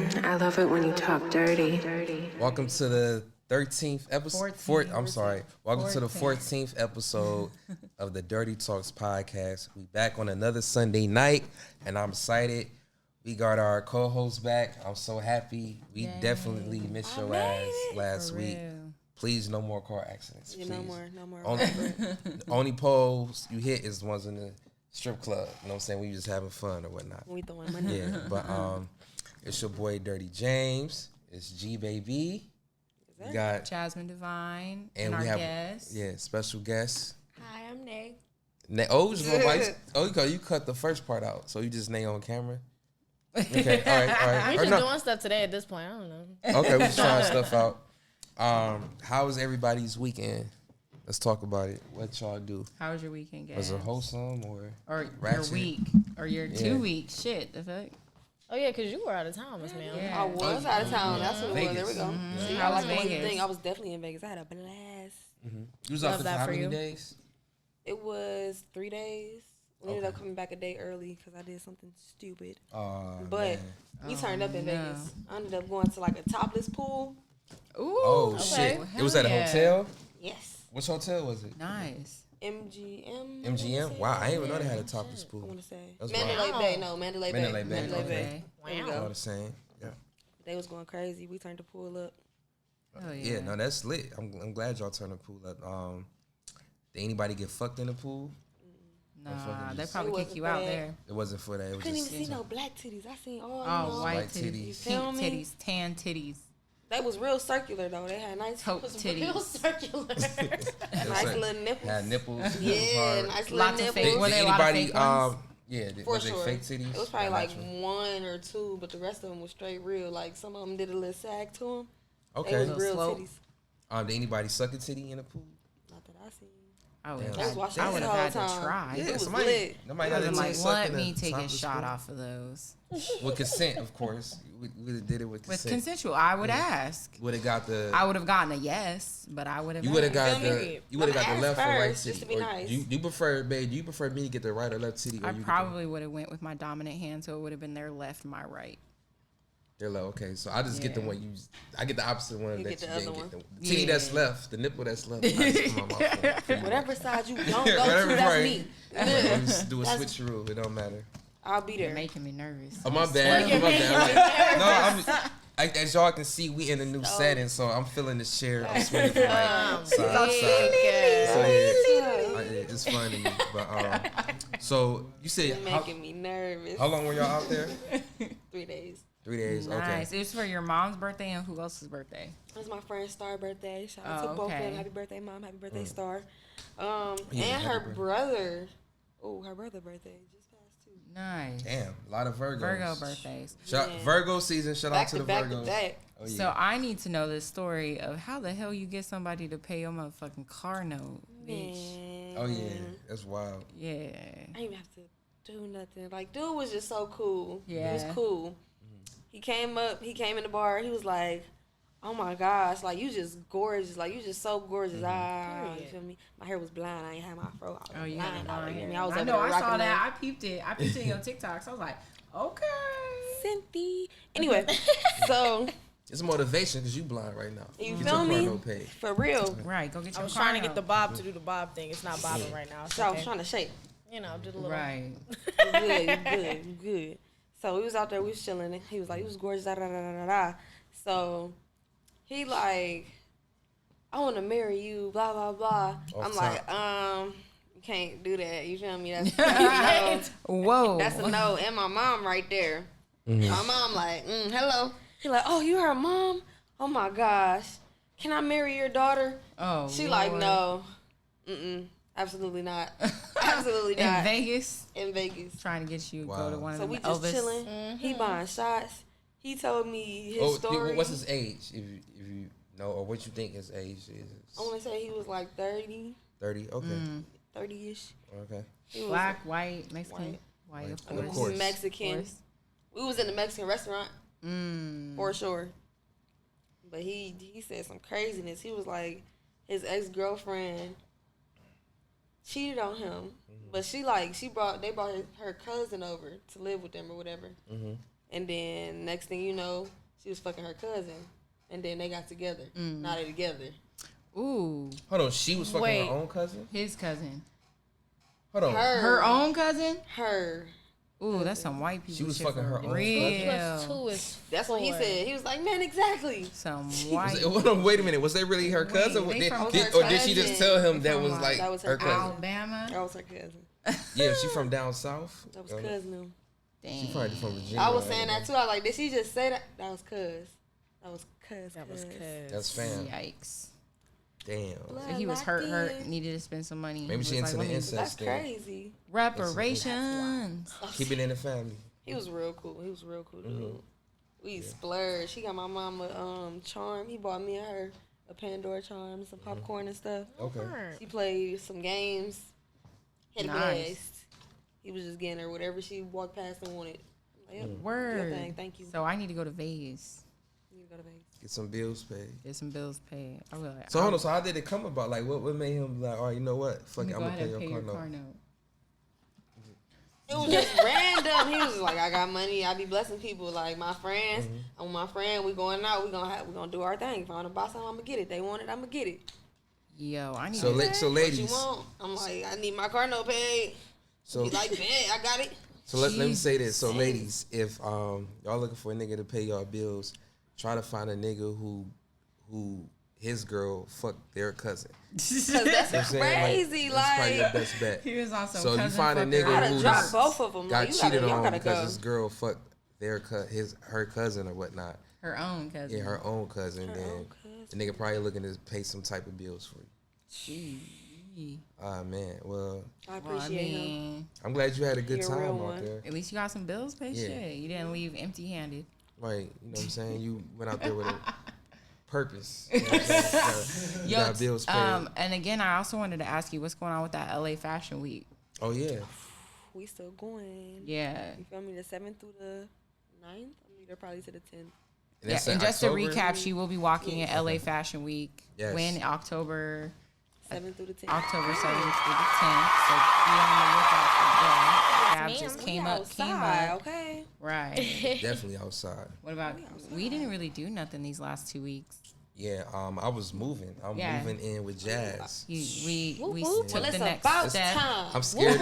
I love it when you talk dirty. Welcome to the 13th episode. Welcome to the 14th episode of the Dirty Talks podcast. We back on another Sunday night, and I'm excited. We got our co-host back. I'm so happy. We definitely missed your ass last week. Please, no more car accidents. Yeah, no more. Only poles you hit is the ones in the strip club. You know what I'm saying? We just having fun or whatnot. We throwing money. Yeah, but it's your boy Dirty James. It's G Baby. We got Jasmine Divine and we have guest. Special guest. Hi, I'm Nay. You cut the first part out, so you just Nay on camera. Okay, all right. We just doing stuff today at this point. I don't know. Okay, we just trying stuff out. How was everybody's weekend? Let's talk about it. What y'all do? How was your weekend, guys? Was it wholesome or ratchet? Your week or your 2 weeks? Shit, the fuck. Oh yeah, because you were out of town, Miss Ma'am. Yeah. I was out of town. That's what it was. There we go. Mm-hmm. See, How was Vegas? I was definitely in Vegas. I had a blast. Mm-hmm. You was out for how many days? It was 3 days. We ended up coming back a day early because I did something stupid. But we turned up in Vegas. I ended up going to like a topless pool. Ooh, oh shit! It was at a hotel. Yes. Which hotel was it? Nice. MGM. Wow, I didn't even know they had a topless pool. I want to say Mandalay Bay. No, Mandalay Bay. Mandalay Bay. Wow. All the same. Yeah. They was going crazy. We turned the pool up. Oh, yeah. Yeah, no, that's lit. I'm glad y'all turned the pool up. Did anybody get fucked in the pool? Nah, they probably kick you out there. It wasn't for that. It was couldn't just even see no black titties. I seen all white titties, pink titties, tan titties. They was real circular though. They had nice titties. Real circular. Nice little nipples. Had nipples. Yeah, nice little nipples. Were there anybody? For was sure. They fake titties? It was probably like 1 or 2, but the rest of them was straight real. Like some of them did a little sag to them. Okay. They was real titties. Did anybody suck a titty in the pool? Not that I seen. I would have had to try. Yeah, somebody let me take a shot off of those. With consent, of course. We did it with consent. With consensual, I would ask. Would have got the. I would have gotten a yes, but I would have. You would have got the. You would have got the left or right titty. Just to be nice. Do you prefer, babe? Do you prefer me to get the right or left titty? I probably would have went with my dominant hand, so it would have been their left, my right. They're like, okay, so I just get the one you. I get the opposite one that you didn't get. The titty that's left, the nipple that's left. Whatever side you don't go to, that's me. Just do a switcheroo. It don't matter. I'll be there. You're making me nervous. Oh, my bad. As y'all can see, we in a new setting, so I'm feeling the chair. I'm swinging from side to side. It's fun to me. But so you said you're making me nervous. How long were y'all out there? 3 days. 3 days. Nice. Okay. It was for your mom's birthday and who else's birthday? It was my friend Star's birthday. Shout out to both of them. Happy birthday, Mom. Happy birthday, Star. And her brother. Oh, her brother's birthday just passed too. Nice. Damn, a lot of Virgos. Virgo birthdays. Virgo season. Shout out to the Virgos. Oh, yeah. So I need to know this story of how the hell you get somebody to pay your motherfucking car note, bitch. Oh yeah, that's wild. Yeah. I didn't even have to do nothing. Like, dude was just so cool. Yeah. He was cool. He came in the bar. He was like, "Oh my gosh, like you just gorgeous. Like you just so gorgeous." You feel me? My hair was blind. I ain't had my fro. Oh, you had blind hair. I know. I saw that. I peeped it. I peeped it in your TikToks. I was like, okay, Cynthia. Anyway, so it's motivation because you blind right now. You feel me? For real. Right. Go get your. I was trying to get the bob to do the bob thing. It's not bobbing right now. So I was trying to shake. You know, did a little. Right. Good. So we was out there, we was chilling. He was like, "You was gorgeous." Da da da da da. So he like, "I want to marry you." Blah blah blah. I'm like, you can't do that. You feel me? That's no. Whoa. That's a no. And my mom right there. My mom like, hello. He like, "Oh, you her mom? Oh my gosh, can I marry your daughter?" Oh. She Lord. like, no. Absolutely not. Absolutely not. In Vegas. Trying to get you go to one of them. So we just chilling. He buying shots. He told me his story. What's his age? If you know, or what you think his age is? I want to say he was like 30. 30. Okay. 30-ish. Okay. Black, white, Mexican. White, of course. Of course. Mexican. We was in a Mexican restaurant. For sure. But he said some craziness. He was like, his ex-girlfriend cheated on him, but they brought her cousin over to live with them or whatever, And then next thing you know, she was fucking her cousin. And then they got together. Now they together. Ooh. Hold on, she was fucking her own cousin? His cousin. Hold on. Her own cousin? Her. Ooh, that's some white people. She was shit fucking for her own real. 2 is That's what he said. He was like, man, exactly. Some white. Wait a minute. Was that really her cousin? they from Or did she just tell him that was like That was her her cousin? Alabama. That was her cousin. Yeah, she from down south. That was cousin. She probably from Virginia. I was saying that too. I was like, did she just say that? That was cuz. That was cuz. That's fam. Yikes. Damn. So he was hurt, needed to spend some money. Maybe she into the incest That's thing. crazy. Reparations. Keep it in the family. He was real cool. Dude. We splurged. He got my mama charm. He bought me and her a Pandora charm, some popcorn and stuff. Okay. She played some games. Had Nice. blessed. He was just getting her whatever she walked past and wanted. Like, yep, Word. your thing. Thank you. So I need to go to Vegas. You need to go to Vegas. Get some bills paid. Get some bills paid. I will. So hold on. So how did it come about? Like, what made him like, all right, you know what? Fuck it, I'm gonna pay your car note. It was just random. He was just like, I got money. I be blessing people. Like my friends, I'm my friend. We going out. We gonna do our thing. If I want to buy something, I'm gonna get it. They want it, I'm gonna get it. Yo, I need. So What you ladies. want? I'm like, I need my car note paid. So He like, bet I got it. So let me say this. So ladies, if y'all looking for a nigga to pay y'all bills, try to find a nigga who his girl fucked their cousin. Cause that's crazy. That's probably your Like, best bet. He was on some So you find a fucker. nigga gotta who drop just both of them. got Like, cheated y'all on gotta because go. his girl fucked her cousin or whatnot. Her own cousin. Yeah, her own cousin. Her Then own cousin. the nigga probably looking to pay some type of bills for you. Gee. Ah man, well, I appreciate him. mean, I'm glad you had a good You're a real time out one. there. at least you got some bills paid. Yeah. Shit, you didn't leave empty-handed. Right, you know what I'm saying? You went out there with a purpose. You know what I'm saying? You got bills paid. And again, I also wanted to ask you what's going on with that LA Fashion Week. Oh yeah. We still going. Yeah. You feel me? The 7th through the 9th. I mean, they're probably to the 10th. Yeah, and just to recap, she will be walking at LA Fashion Week. Yes. When October 7th through the 10th. October 7th through the 10th. So be on the lookout for that. Gab ma'am. just We came outside, up. okay? Right. Definitely outside. What about we didn't really do nothing these last 2 weeks. Yeah, I was moving. I'm Yeah. moving in with Jazz. We Whoop, took whoop. Well, the it's next about step. time. I'm scared.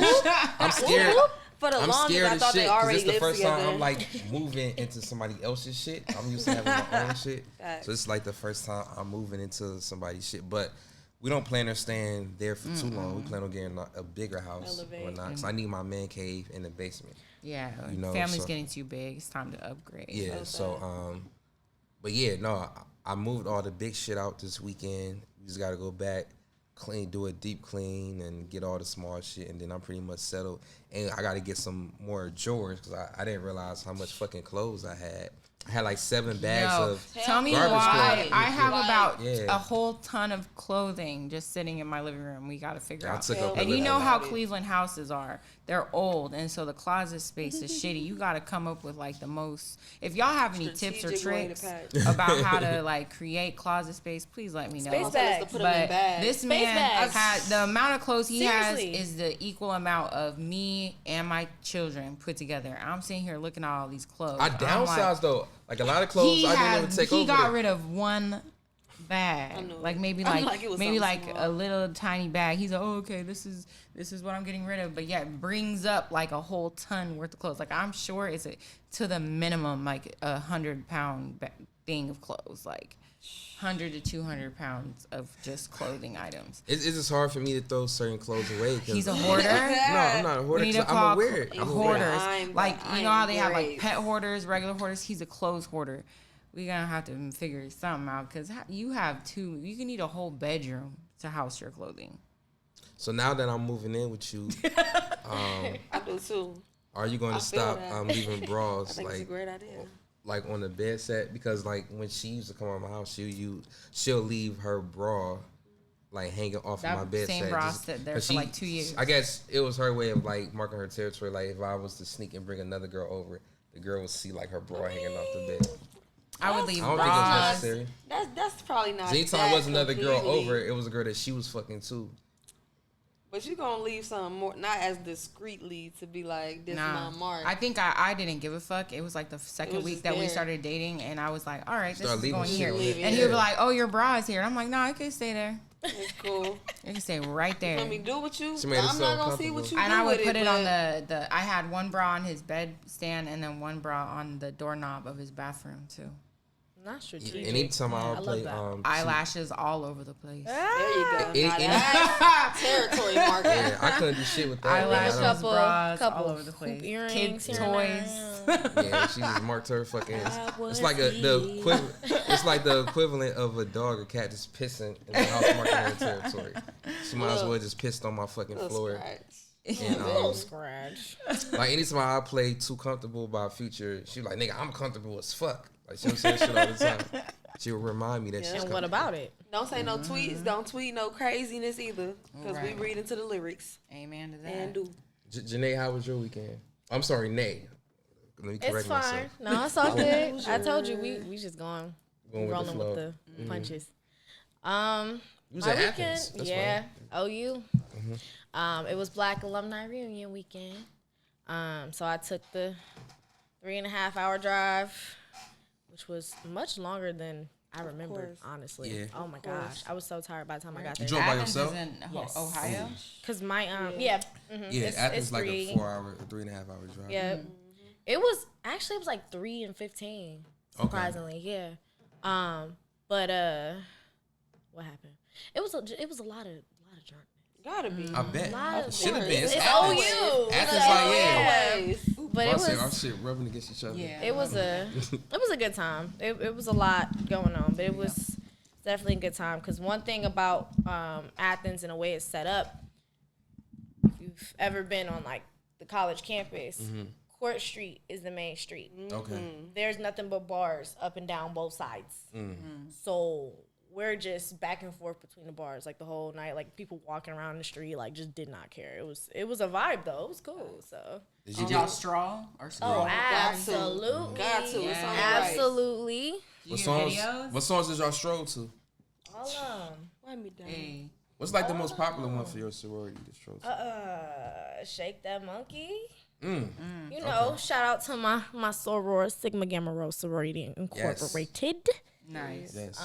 I'm scared. For the I'm longest, scared I of thought shit they because already it's the lived first together. time I'm like moving into somebody else's shit. I'm used to having my own shit, Facts. so it's like the first time I'm moving into somebody's shit. But we don't plan on staying there for too long. We plan on getting a bigger house Elevate. or whatnot. Cause I need my man cave in the basement. Yeah, You know, family's so- getting too big. It's time to upgrade. Yeah. So but yeah, no, I moved all the big shit out this weekend. We just gotta go back, clean, do a deep clean, and get all the small shit, and then I'm pretty much settled. And I gotta get some more drawers because I didn't realize how much fucking clothes I had. I had like 7 bags Yo, of tell me garbage why clothes. I have about Yeah. a whole ton of clothing just sitting in my living room. We got to figure I out. took up And a you know little- how Cleveland houses are. They're old, and so the closet space is shitty. You got to come up with like the most. If y'all have any tips or Strategic way to tricks pack. about how to like create closet space, please let me know. Space Also, let's bags. put them in But bags. this Space man bags. had the amount of clothes he Seriously. has is the equal amount of me and my children put together. I'm sitting here looking at all these clothes. I I'm like, downsized though. Like a lot of clothes I didn't even take he over. got there. rid of one bag, know. like maybe I'm like, like, it was maybe something like small. a little tiny bag. He's like, oh, okay, this is what I'm getting rid of. But yeah, it brings up like a whole ton worth of clothes. Like I'm sure it's to the minimum like 100-pound thing of clothes, like 100 to 200 pounds of just clothing items. It's just hard for me to throw certain clothes away. 'Cause- He's a hourder. No, I'm not a hoarder. We need to 'Cause I'm call aware. I'm aware. hoarders. I'm- Like you I'm know how they have like great. pet hoarders, regular hoarders. He's a clothes hoarder. We gonna have to figure something out because you have two. You can need a whole bedroom to house your clothing. So now that I'm moving in with you, I do too. are you going I to feel stop that. leaving I bras think it's a like great idea. like on the bed set? Because like when she used to come out of my house, she'll leave her bra like hanging off That of my bed same set. bra just- sat there 'cause for, like, 2 years. I guess it was her way of like marking her territory. Like if I was to sneak and bring another girl over, the girl would see like her bra hanging off the bed. I would leave I don't think that's bras. necessary. That's probably not. 'Cause anytime that there was another girl completely. over, it was a girl that she was fucking too. But you gonna leave something more, not as discreetly to be like, this my mark. I think I didn't give a fuck. It was like the second week that we started dating, and I was like, all right, this is going here. And he would be like, oh, your bra is here. And I'm like, no, I can stay there. It's cool. You can stay right there. I mean, do what you. She made it I'm so not gonna see what you and do I would with put it on but- the. I had one bra on his bed stand, and then one bra on the doorknob of his bathroom too. Not strategic. Anytime I love play, that. Eyelashes all over the place. There you go. Any- Now that's territory marker. yeah, I couldn't do shit with that. Eyelashes, I don't- bras, couple all over the place. hoop earrings, Kids' here toys. and there. Yeah, she just marked her fucking. It's like the equivalent. It's like the equivalent of a dog or cat just pissing in the house marking their territory. She might as well just pissed on my fucking floor. And, Little scratch. like anytime I play Too Comfortable by Future, she like, nigga, I'm comfortable as fuck. Like she don't say shit all the time. She will remind me that she's And what about it? Don't say no tweets. Don't tweet no craziness either, because we read into the lyrics. Amen to that. And do. Janae, how was your weekend? I'm sorry, Nay. Let me correct It's fine. myself. No, it's all good. I told you we just Going rolling with the flow. with the punches. You was My at weekend, Athens. That's yeah. right. OU. It was Black Alumni Reunion weekend. So I took the 3.5 hour drive, which was much longer than I remembered, honestly. Yeah. Oh my gosh. I was so tired by the time I got You there. drove by Athens yourself? is in Yes. Ohio. Cause my Yeah, it's Athens like three. a 3.5 hour drive. Yeah. It was 3 and 15. Surprisingly, yeah. But what happened? It was a lot of drunk. Gotta be. I bet. Lot It of should have been. It's Athens. OU. Athens, like, yeah. Always. But it Our was shit rubbing against each other. Yeah. it was a good time. It was a lot going on, but it was definitely a good time. Because one thing about Athens and the way it's set up, if you've ever been on like the college campus, Court Street is the main street. Okay. There's nothing but bars up and down both sides. So we're just back and forth between the bars like the whole night. Like people walking around the street, like just did not care. It was a vibe though. It was cool. So Did Y'all straw or straw? absolutely, Got to. It's on the absolutely. What You songs? videos? What songs did y'all stroll to? All Let me down. Hey. What's like the most popular one for your sorority to stroll to? Shake That Monkey. Mm. You know, shout out to my soror, Sigma Gamma Rho Sorority Incorporated. Nice. Yes.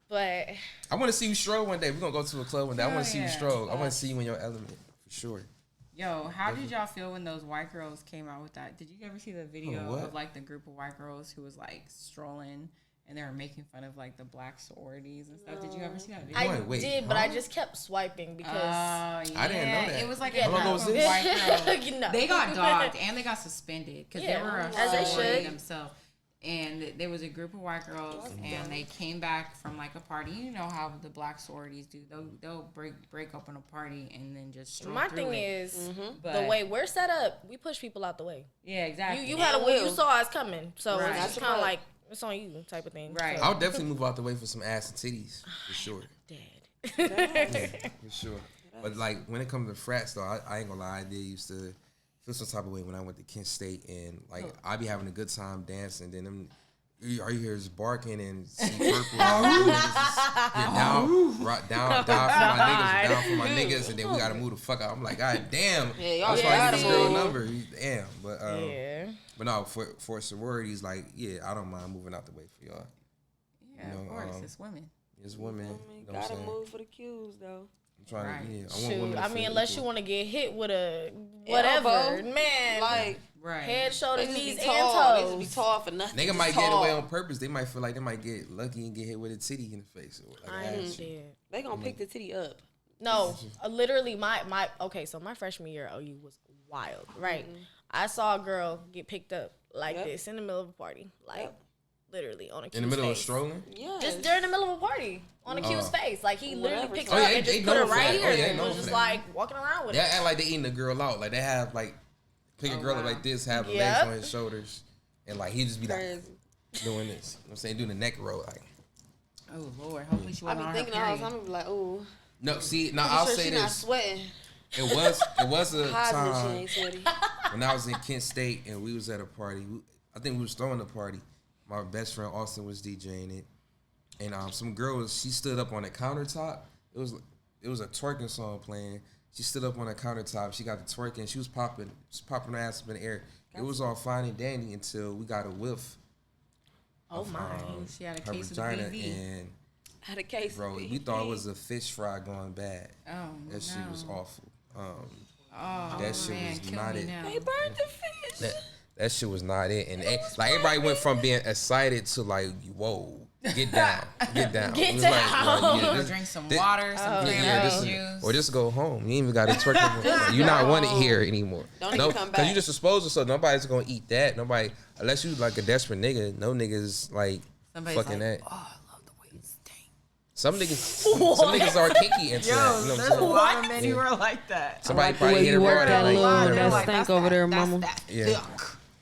But I want to see you stroll one day. We're gonna go to a club one day. I want to see you yeah. stroll. I want to see you in your element for sure. Yo, how did y'all feel when those white girls came out with that? Did you ever see the video what? of like the group of white girls who was like strolling and they were making fun of like the black sororities and stuff? Did you ever see that video? I Wait, did, but I huh? just kept swiping because I didn't know that. It was like Yeah, a no. group of white girls. You know. They got dogged and they got suspended because Yeah, they were a as they sorority should. themselves. And there was a group of white girls, and they came back from like a party. You know how the black sororities do; they'll break up in a party and then just stroll My through thing it. is the But- way we're set up, we push people out the way. Yeah, exactly. You had a will. you saw us coming, so Right. it's That's kind of right. like it's on you type of thing. Right. So, I would definitely move out the way for some ass and titties for sure. dead. For sure. But like when it comes to frats though, I ain't gonna lie, I did used to feel some type of way when I went to Kent State and like I be having a good time dancing. Then them, all you hear is barking and see purple. down for my niggas, down for my niggas, and then we gotta move the fuck out. I'm like, God damn. Yeah, y'all That's why I gotta get this girl move. number. Damn. But Yeah. but no, for sororities, like yeah, I don't mind moving out the way for y'all. Yeah, You know, of course, it's women. It's women. You know what I'm Gotta saying? move for the cues though. I'm trying Right. to, yeah, I want Shoot, women to I feel mean, unless equal. you want to get hit with a whatever, Elbow. man. Like Right. head, shoulders, they knees, just and be tall. They just be toes. tall for nothing. Nigga Just might get tall. away on purpose. They might feel like they might get lucky and get hit with a titty in the face. Or like I an ain't ass cheek. dead. They gonna pick the titty up. No, literally, my okay. So my freshman year at OU was wild, right? I saw a girl get picked up like Yep. this in the middle of a party, like literally on a In the cue's middle of face. strolling? Yeah. Just during the middle of a party on a cue's face, like he literally Whatever. picked Oh, her yeah, up and they just put her know for right that. here, Oh, yeah, they and know was for just that. like walking around with They her. act like they eating the girl out. Like they have like pick a girl up wow. like this, have her Yep. legs on his shoulders, and like he just be like Crazy. doing this. You know what I'm saying? Doing the neck roll. Like Oh Lord, hopefully she I wasn't be on thinking her all the period. time. I be like, ooh. no, see now Pretty I'll sure say she not this. sweating. It was a Positive she time ain't sweaty. when I was in Kent State and we was at a party. I think we was throwing a party. My best friend Austin was DJing it, and some girl she stood up on the countertop. It was a twerking song playing, She stood up on the countertop. She got the twerking. She was popping her ass up in the air. It was all fine and dandy until we got a whiff. Oh my! She had a Her case of vagina, the BV. and Had a case. bro, we thought it was a fish fry going bad. Oh, That shit was awful. Oh, that shit man, was kill not me it. now. They burned the fish. That shit was not it. And like everybody went from being excited to like, whoa, get down. Get It was down. bro, Go drink some water, some this juice. or just go home. You ain't even got to twerk. Like, you're not wanted here anymore. Don't even come back. you just disposed of, so nobody's gonna eat that. Nobody, unless you like a desperate nigga. No niggas like Somebody's fucking like, that. oh, I love the way you stink. Some niggas are kinky into that. You know what I'm There's a saying? lot of men who are like that. Somebody the probably way hit you a work bar that like, little- you know, that like, stank over there, mama. Yeah.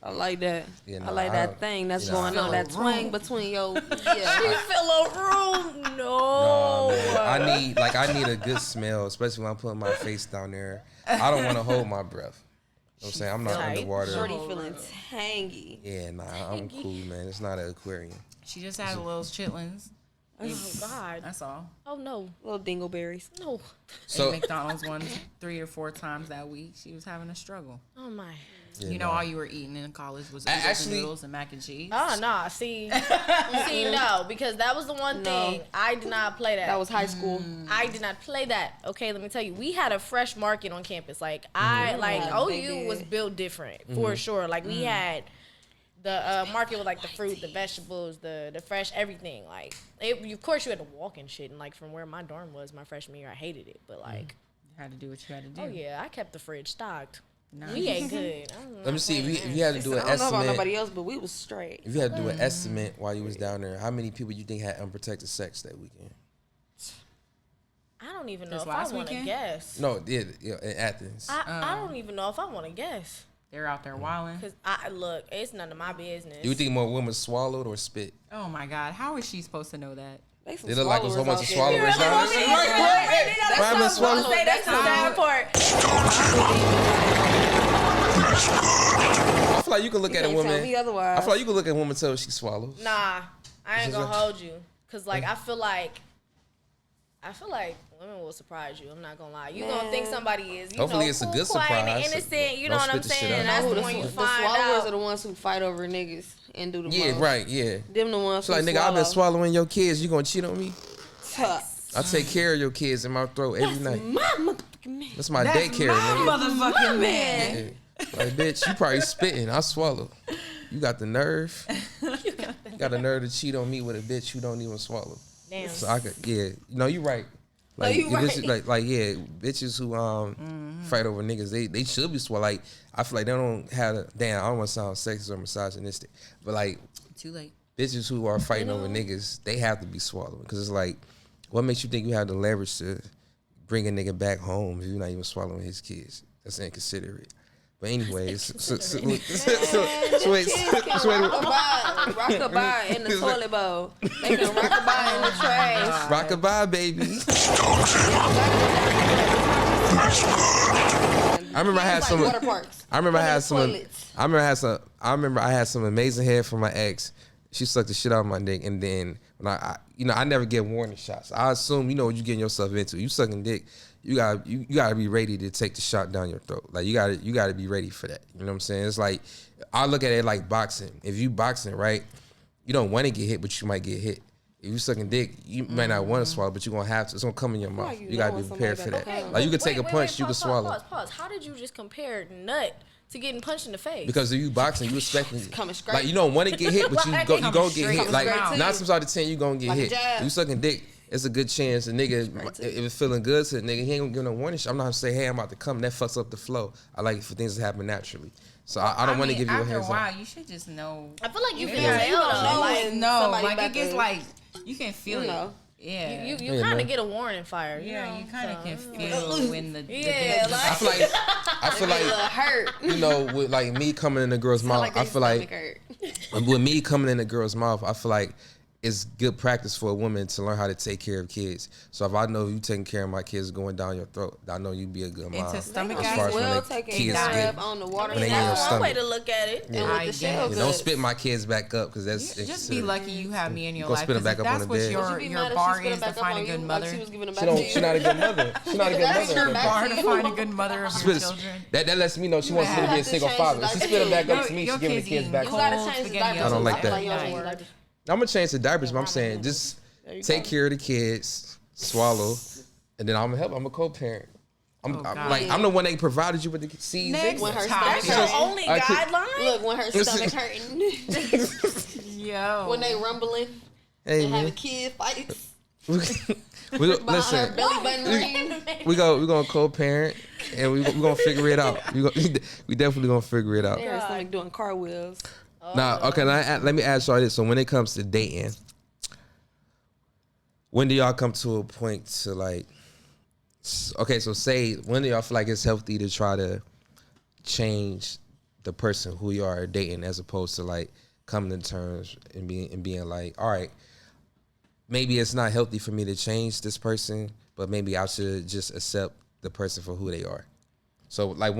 I like that. Yeah, I no, like I that don't- thing that's you know, going on. That twang between your You feel a room? Nah, No. man. I need a good smell, especially when I'm putting my face down there. I don't want to hold my breath. You know what I'm saying? I'm not Tight. underwater. shorty feeling tangy. Yeah, nah, I'm cool, man. It's not an aquarium. She just had a little chitlins. Oh God. That's all. Oh no. Little dingleberries. No. So Ate McDonald's 3 or 4 times that week. She was having a struggle. Oh my. yeah, You know, nah. all you were eating in college was I noodles actually- and noodles and mac and cheese. Oh no. See, no, because that was the one thing I did not play that. That was high school. I did not play that. Okay, let me tell you, we had a fresh market on campus. Like OU was built different for sure. Like we had the market with like the fruit, the vegetables, the fresh everything. Like of course you had to walk and shit. And like from where my dorm was, my freshman year, I hated it. But like, You had to do what you had to do. oh yeah, I kept the fridge stocked. Nice. We ate good. Let me see if you had to do an I don't know about estimate. nobody else, but we was straight. If you had to do an estimate while you was down there, how many people you think had unprotected sex that weekend? I don't even know This if I last want to weekend? guess. No, yeah, in Athens. I don't even know if I want to guess. They're out there wilding. Cause look, it's none of my business. Do you think more women swallowed or spit? Oh my God, how is she supposed to know that? They some They look like a whole bunch of swallowers swallowers down there. Why am I swallowing? Say that's the sad part. I feel like you can look at a Can't tell woman. me otherwise. I feel like you can look at a woman until she swallows. Nah, I ain't gonna Just- hold you. Cause like I feel like women will surprise you. I'm not gonna lie. You gonna think somebody is. Hopefully know, it's a cool, good quiet, and surprise. innocent. You Don't know what I'm spit the shit saying? And out. that's Who when you the find swallowers out. are the ones who fight over niggas and do the Yeah, most. right, yeah. Them the ones So like, who nigga, I've been swallow. swallowing your kids. You gonna cheat on me? Tough. I take care of your kids in my throat every night. My motherfucking man. That's my daycare, nigga. Motherfucking man. Yeah. Like, bitch, you probably spitting. I swallow. You got the nerve. You got the nerve to cheat on me with a bitch who don't even swallow. Damn. So I could, yeah. No, you right. Like, you right. bitches, like, yeah, bitches who fight over niggas, they should be swallow. Like, I feel like they don't have. Damn, I don't want to sound sexist or misogynistic, but like, Too late. bitches who are fighting over niggas, they have to be swallowing. Because it's like, what makes you think you have the leverage to bring a nigga back home if you're not even swallowing his kids? That's inconsiderate. But anyways, Rockabye in the toilet bowl. They can rockabye in the trash. rockabye, baby. I remember I had some. Water parks. I remember I had some. Toilets. I remember I had some amazing head from my ex. She sucked the shit out of my dick, and then when I never get warning shots. I assume you know what you getting yourself into. You sucking dick, you gotta be ready to take the shot down your throat. Like you gotta be ready for that. You know what I'm saying? It's like I look at it like boxing. If you boxing, right, you don't want to get hit, but you might get hit. If you sucking dick, you might not want to swallow, but you're gonna have to. It's gonna come in your mouth. You gotta be prepared for that. Okay, Like you could take a punch, you could pause, swallow. Pause. How did you just compare nut to getting punched in the face? Because if you boxing, you expecting coming straight. like you don't want to get hit, but you gonna get straight hit. to Like the mouth. 9 times out of 10, you gonna get Like a hit. jab. If you sucking dick, it's a good chance a nigga if it's feeling good to the nigga, he ain't gonna give no warning shot. I'm not gonna say, hey, I'm about to come. That fucks up the flow. I like it for things to happen naturally. So I don't want to give you a After heads a up. while, you should just know. I feel like you can Yeah. tell You don't though. know Like, when No, somebody like about it gets to- like you can feel You it. know. Yeah. you Yeah, kind man. of get a warning fire. Yeah, you kind of so, can feel when the Yeah, the like- I feel like hurt. you know, with like me coming in the girl's mouth, I feel like with me coming in the girl's mouth, I feel like it's good practice for a woman to learn how to take care of kids. So if I know you taking care of my kids going down your throat, I know you be a good mom. And to stomach as far as when well the taken kids care get of on the water. when they in your That's one way stomach. to look at it. And with the shell Yeah, goods. don't spit my kids back up because that's Just be lucky you have me in your Go life. spit 'em 'Cause back if up on that's the what bed. Would you be your mad if bar she spit is it to back up find on a good you, mother. like she was giving them She back to don't. you? She not a good mother. She not a good That's your mother. bar to find a good mother of your children. That lets me know she wants me to be a have to single change father. the If she diaper. spit them back up to me, Your she giving the kids kids eating back. You to gotta me. change the spaghetti diapers. I don't like I feel that. yours change the diapers. I'm gonna change the diapers, but I'm saying just take care of the kids, swallow, and then I'm gonna help. I'm a co-parent. I'm God. I'm the one that provided you with the seeds. Next When her topic. That's your only I could- guideline. Look, when her stomach hurting, Yo. when they rumbling Hey and man, having kid fights we behind her listen. belly button ring. We gonna co-parent, and we gonna figure it out. We definitely gonna figure it out. They her stomach doing cartwheels. Now, okay, let me ask y'all this. So when it comes to dating, when do y'all come to a point to like, okay, so say, when do y'all feel like it's healthy to try to change the person who you are dating as opposed to like coming to terms and being like, all right, maybe it's not healthy for me to change this person, but maybe I should just accept the person for who they are. So like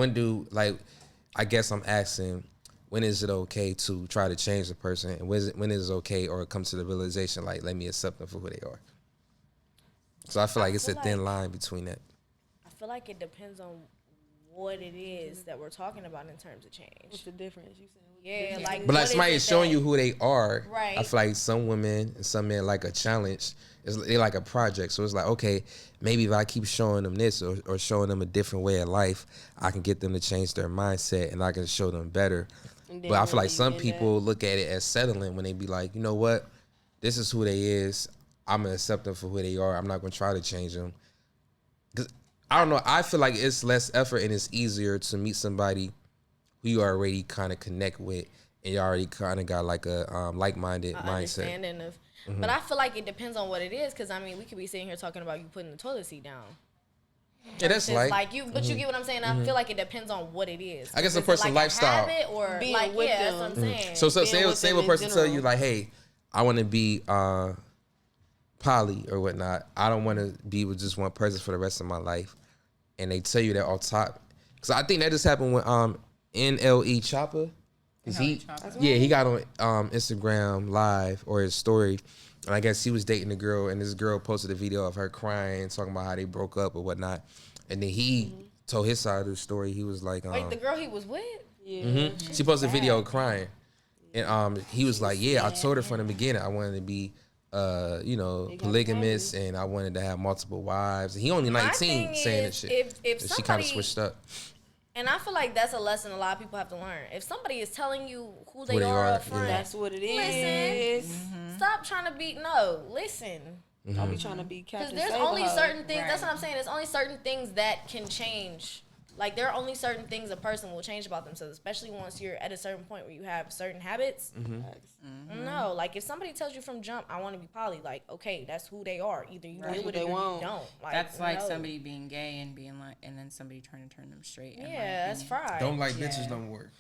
I guess I'm asking, when is it okay to try to change the person, and when is it okay or it comes to the realization like, let me accept them for who they are? So I feel like it's a thin line between that. I feel like it depends on what it is that we're talking about in terms of change. What's the difference? You said Yeah, like But like what somebody is is it showing that- you who they are. Right. I feel like some women and some men like a challenge. They like a project. So it's like, okay, maybe if I keep showing them this or showing them a different way of life, I can get them to change their mindset and I can show them better. But I feel like some people look at it as settling when they be like, you know what, this is who they is. I'm gonna accept them for who they are. I'm not gonna try to change them. Cause I don't know. I feel like it's less effort and it's easier to meet somebody who you already kind of connect with and you already kind of got like a like-minded mindset. Understanding of, but I feel like it depends on what it is. Cause I mean, we could be sitting here talking about you putting the toilet seat down. Yeah, that's It's like you, but you get what I'm saying. I feel like it depends on what it is. I guess a Is it person's like lifestyle. a habit or Being like with that's what I'm them. saying. So Being say with if them a in person tell general. you like, hey, I want to be poly or whatnot. I don't want to be with just one person for the rest of my life. And they tell you that off top. Because I think that just happened with NLE Chopper. Cause he got on Instagram Live or his story. And I guess he was dating a girl and this girl posted a video of her crying, talking about how they broke up or whatnot. And then he told his side of the story. He was like, Wait, the girl he was with? Yeah. she posted a video crying. And he was like, yeah, I told her from the beginning I wanted to be polygamous and I wanted to have multiple wives. And he only 19 thing saying is, that shit. if And she kind of somebody- switched up. And I feel like that's a lesson a lot of people have to learn. If somebody is telling you who they they are are, up front, That's what it Listen. is. stop trying to be listen. Don't be trying to be Because Captain there's Save-A-Ho. only certain things. That's Right. what I'm saying. There's only certain things that can change. Like there are only certain things a person will change about themselves, especially once you're at a certain point where you have certain habits. No, like if somebody tells you from jump, I want to be poly, like okay, that's who they are. Either you Right. deal with They it or you won't. don't. Like, That's like no. somebody being gay and being like, and then somebody trying to turn them straight. in my Yeah, that's opinion. fried. Don't like Yeah. bitches no more.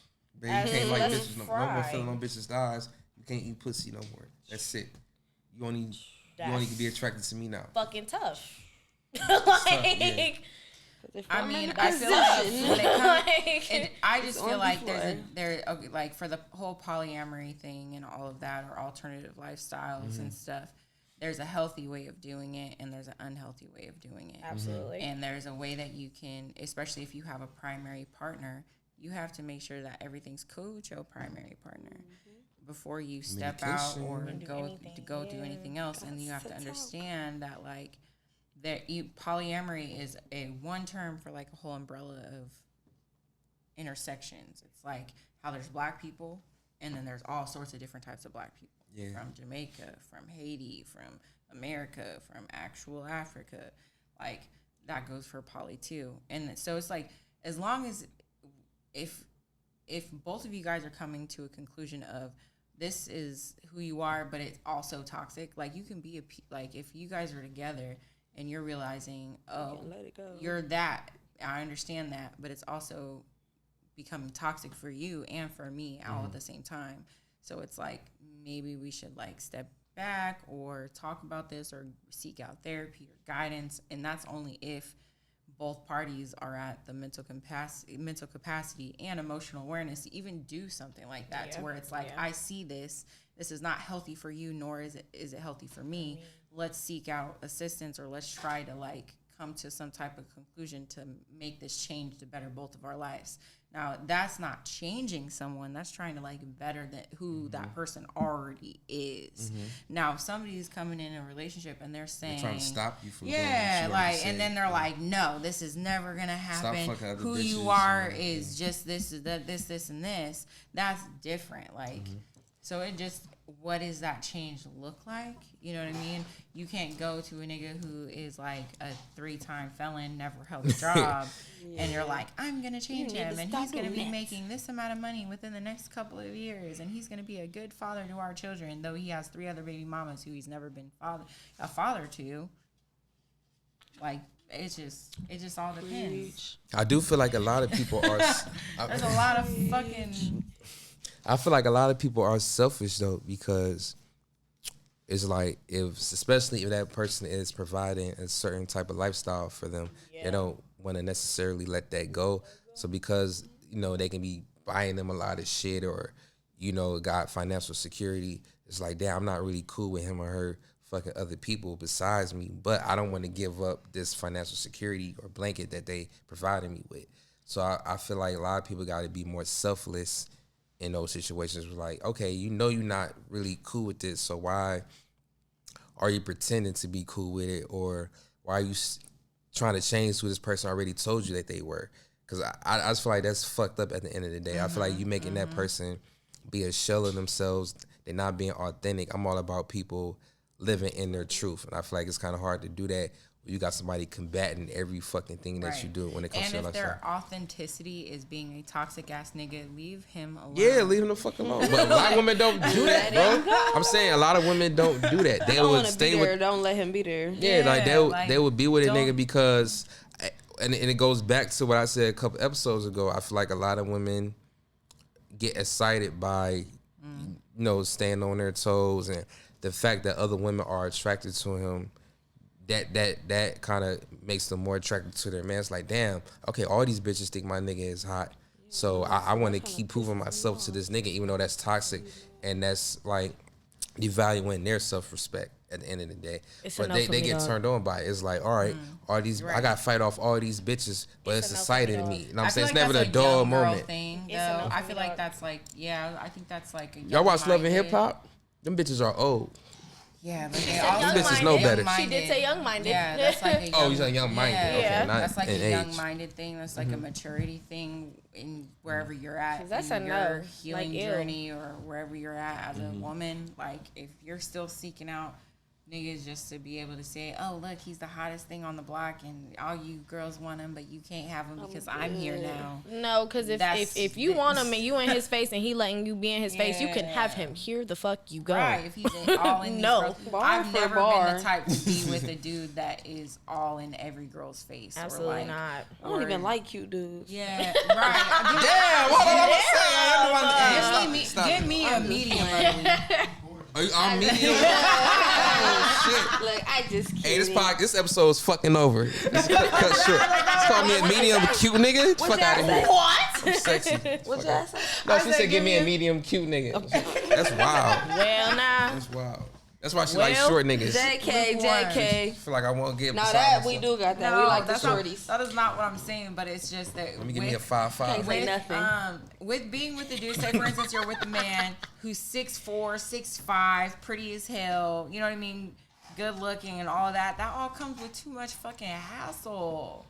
You Absolutely. can't like That's bitches no more. No more fried. feeling on bitches' eyes. You can't eat pussy no more. That's it. You only can be attracted to me now. Fucking tough. tough, If I I'm in mean, a I feel like position- when it comes, Like, and I just feel on like before. like for the whole polyamory thing and all of that or alternative lifestyles and stuff. There's a healthy way of doing it and there's an unhealthy way of doing it. absolutely. And there's a way that you can, especially if you have a primary partner, you have to make sure that everything's cool with your primary partner before you step out or go do anything else. And you have to understand that like polyamory is a one term for like a whole umbrella of intersections. It's like how there's black people and then there's all sorts of different types of black people. Yeah. From Jamaica, from Haiti, from America, from actual Africa. Like that goes for poly too. And so it's like as long as if both of you guys are coming to a conclusion of this is who you are, but it's also toxic, like you can be like if you guys are together and you're realizing, oh, let it go. you're that, I understand that, but it's also becoming toxic for you and for me all at the same time. So it's like maybe we should like step back or talk about this or seek out therapy or guidance. And that's only if both parties are at the mental capacity and emotional awareness to even do something like that, to where it's like, I see this is not healthy for you, nor is it healthy for me. Let's seek out assistance, or let's try to like come to some type of conclusion to make this change to better both of our lives. Now, that's not changing someone. That's trying to like better who that person already is. Now, if somebody's coming in a relationship and they're saying, they're trying to stop you from doing what you like, and then they're like, no, this is never gonna happen. Who you are is just this, and this. That's different. Like, so it just, what does that change look like? You know what I mean? You can't go to a nigga who is like a 3-time felon, never held a job, and you're like, I'm going to change him, and he's going to be making this amount of money within the next couple of years, and he's going to be a good father to our children, though he has 3 other baby mamas who he's never been a father to. Like, it just all depends. I do feel like a lot of people are... There's a lot of fucking... I feel like a lot of people are selfish though, because it's like, especially if that person is providing a certain type of lifestyle for them, they don't want to necessarily let that go. So because, they can be buying them a lot of shit, or, got financial security, it's like, damn, I'm not really cool with him or her fucking other people besides me, but I don't want to give up this financial security or blanket that they provided me with. So I feel like a lot of people got to be more selfless in those situations. Like, okay, you're not really cool with this, so why are you pretending to be cool with it? Or why are you trying to change who this person already told you that they were? Because I just feel like that's fucked up at the end of the day. I feel like you making that person be a shell of themselves. They're not being authentic. I'm all about people living in their truth. And I feel like it's kind of hard to do that. You got somebody combating every fucking thing that you do when it comes to your lifestyle. And if their authenticity is being a toxic ass nigga, leave him alone. Yeah, leave him the fuck alone. But a lot of women don't do that, bro. I'm saying a lot of women don't do that. They would stay with. Don't let him be there. Yeah, like they would be with a nigga because, and it goes back to what I said a couple episodes ago. I feel like a lot of women get excited by, staying on their toes, and the fact that other women are attracted to him. That kind of makes them more attracted to their man. It's like, damn, okay, all these bitches think my nigga is hot, so I want to keep proving myself to this nigga, even though that's toxic, and that's like devaluing their self-respect at the end of the day. But they get turned on by it. It's like, all right, all these I got to fight off all these bitches, but it's exciting to me. You know what I'm saying? It's never the dull moment. Thing, though. I feel like that's like, I think that's like a y'all watch Love and Hip Hop? Them bitches are old. Yeah, but they all bitches know better. She did say young-minded. Yeah, that's like you said young-minded. Yeah. Okay, Yeah. not that's like in a age. young-minded thing. That's like a maturity thing in wherever you're at That's in a your no. healing Like, ew. journey, or wherever you're at as a woman. Like, if you're still seeking out niggas just to be able to say, oh, look, he's the hottest thing on the block, and all you girls want him, but you can't have him because I'm here now. No, because if you want him and you in his face and he letting you be in his face, you can have him. Here the fuck you go. Right, if he's all in No. these girls. I've never been the type to be with a dude that is all in every girl's face. Absolutely or like, not. I don't even like cute dudes. Yeah, right. Damn, what I'm saying? Give me a medium ugly. I'm medium. Oh shit! Like, I just can't. Hey, this episode is fucking over. Cut short. Just call me a medium cute nigga. Fuck out of here. What? I'm sexy. What y'all say? No, she said give me a medium cute nigga. That's wild. Well, nah. That's wild. That's why she likes short niggas. JK. I feel like I won't get. Now that we do got that. No, We like the that's not- shorties. that is not what I'm saying, but it's just that. Let me give me a 5'5". Say nothing. With being with the dude, say for instance, you're with a man who's 6'4", 6'5", pretty as hell. You know what I mean? Good looking and all of that. That all comes with too much fucking hassle.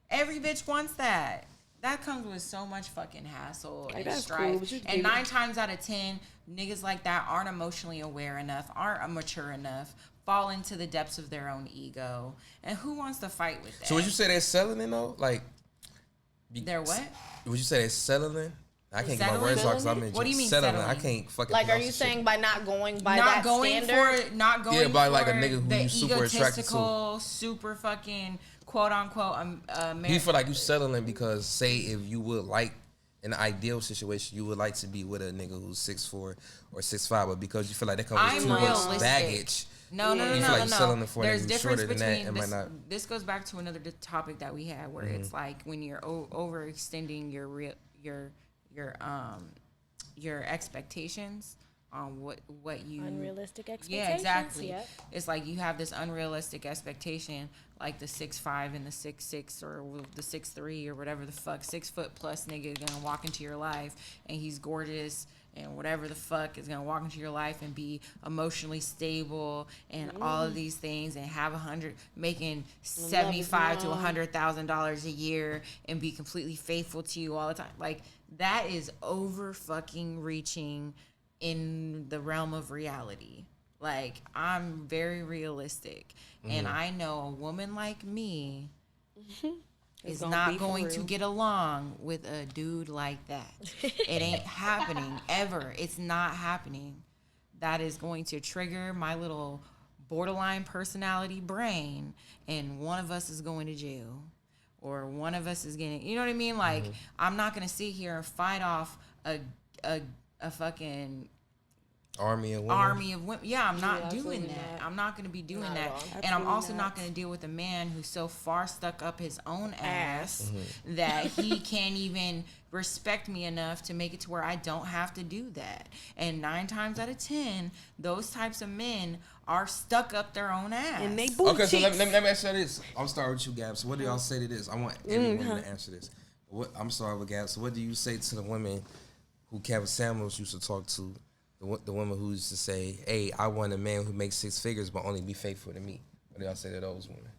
Every bitch wants that. That comes with so much fucking hassle and that's strife. cool, but you And can- 9 times out of 10, niggas like that aren't emotionally aware enough, aren't mature enough, fall into the depths of their own ego. And who wants to fight with that? So would you say they're selling it though? Like, They're what? would you say they're settling? I can't get my Settling? words out because I'm in What do you mean settling. I settling? can't fucking. Like, are pronounce you the saying shit. by not going by Not that going standard? for not going by for like a nigga who the you super attracted to. egotistical, super fucking quote unquote Do you feel like you settling because say if you would like in an ideal situation, you would like to be with a nigga who's 6'4" or 6'5", but because you feel like that comes with too much baggage. No. You feel like you're selling it for a There's nigga who's difference shorter than between that. It might not. This goes back to another topic that we had, where it's like when you're overextending your expectations on what you unrealistic expectations. Yeah, exactly. Yep. It's like you have this unrealistic expectation, like the 6'5" and the 6'6" or the 6'3" or whatever the fuck, 6 foot plus nigga is gonna walk into your life and he's gorgeous and whatever the fuck is gonna walk into your life and be emotionally stable and all of these things and have making $75,000 to $100,000 a year and be completely faithful to you all the time. Like that is over fucking reaching in the realm of reality. Like I'm very realistic, and I know a woman like me is not going to get along with a dude like that. It ain't happening ever. It's not happening. That is going to trigger my little borderline personality brain, and one of us is going to jail, or one of us is getting. You know what I mean? Like I'm not going to sit here and fight off a fucking Army of women. Yeah, I'm not doing that. I'm not going to be doing that. And I'm also not going to deal with a man who's so far stuck up his own ass that he can't even respect me enough to make it to where I don't have to do that. And 9 times out of 10, those types of men are stuck up their own ass. And they booty Okay, so cheeks. let me answer this. I'm starting with you, Gab. So what do y'all say to this? I want every woman to answer this. I'm sorry with Gab. So what do you say to the women who Kevin Samuels used to talk to? The woman who used to say, hey, I want a man who makes 6 figures but only be faithful to me. What do y'all say to those women?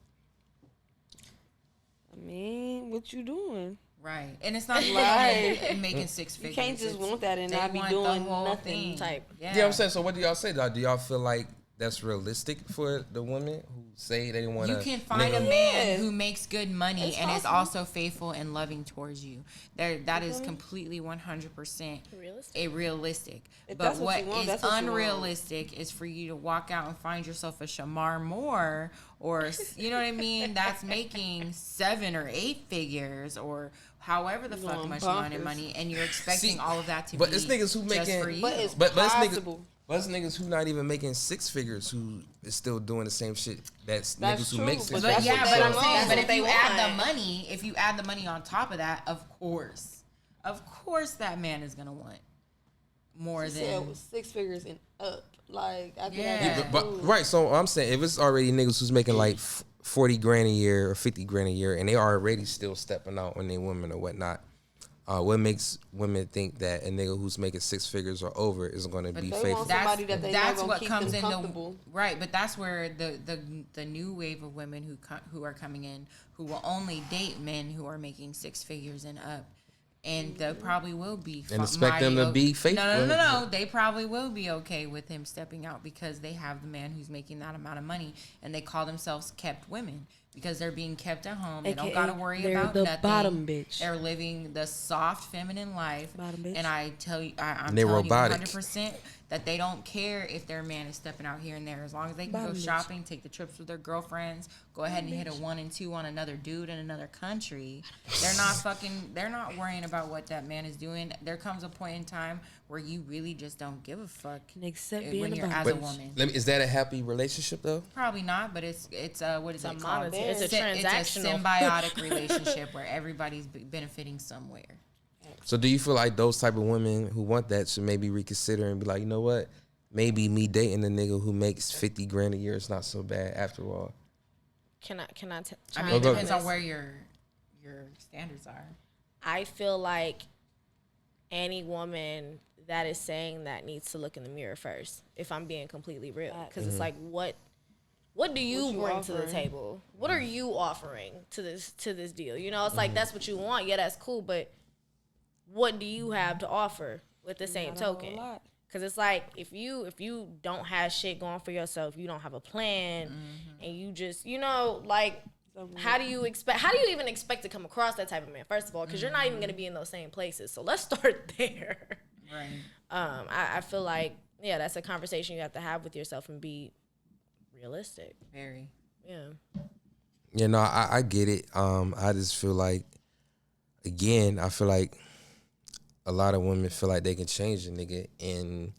I mean, what you doing? Right. And it's not Right. making 6 figures. You can't just want that and They not be want doing the whole nothing. thing. Type. Yeah, I'm saying, so what do y'all say? Do y'all feel like that's realistic for the women who say they want to... You can find a man who makes good money and is also faithful and loving towards you. That is completely 100% realistic. If But that's what what you want, is that's what you want. unrealistic is for you to walk out and find yourself a Shamar Moore, or you know what I mean, that's making 7 or 8 figures or however the fuck much money, and you're expecting all of that to but be it's niggas who just making, for you. But it's But it's possible. But it's niggas who not even making 6 figures who is still doing the same shit that's niggas who true, make but 6 that's figures. Yeah, what but they I'm want. saying, That's but what if they you want. add the money on top of that, of course that man is gonna want more She than. said it was 6 figures and up. Like, I Yeah. think But right, so I'm saying if it's already niggas who's making like 40 grand a year or 50 grand a year and they are already still stepping out on their women or whatnot, what makes women think that a nigga who's making 6 figures or over is going to be they faithful? want somebody that they know That's gonna what keep comes them in comfortable. right, but that's where the new wave of women who are coming in who will only date men who are making 6 figures and up. And they probably will be. And expect them to be faithful. No. They probably will be okay with him stepping out because they have the man who's making that amount of money, and they call themselves kept women because they're being kept at home. They don't AKA, got to worry they're about the nothing. bottom bitch. They're living the soft feminine life. Bottom bitch. And I tell you, I'm They're telling robotic. you 100% that they don't care if their man is stepping out here and there, as long as they can Bottom go bitch. shopping, take the trips with their girlfriends, go ahead and hit a 1 and 2 on another dude in another country. They're not worrying about what that man is doing. There comes a point in time where you really just don't give a fuck Except when being you're a as a woman. Is that a happy relationship though? Probably not, but it's what is it called? monetary. It's a It's a transactional. symbiotic relationship where everybody's benefiting somewhere. So do you feel like those type of women who want that should maybe reconsider and be like, you know what? Maybe me dating a nigga who makes 50 grand a year is not so bad after all. I I mean, it depends on where your standards are. I feel like any woman that is saying that needs to look in the mirror first, if I'm being completely real. Because it's like, what do you bring to the offering? table? What are you offering to this deal? You know, it's like, that's what you want. Yeah, that's cool. But what do you have to offer with the same token? Because it's like, if you don't have shit going for yourself, you don't have a plan, and you just, you know, like, how do you even expect to come across that type of man, first of all? Because you're not even going to be in those same places. So let's start there. Right. I feel like, yeah, that's a conversation you have to have with yourself and be realistic. Very. Yeah. You know, I get it. I just feel like, again, I feel like a lot of women feel like they can change a nigga, and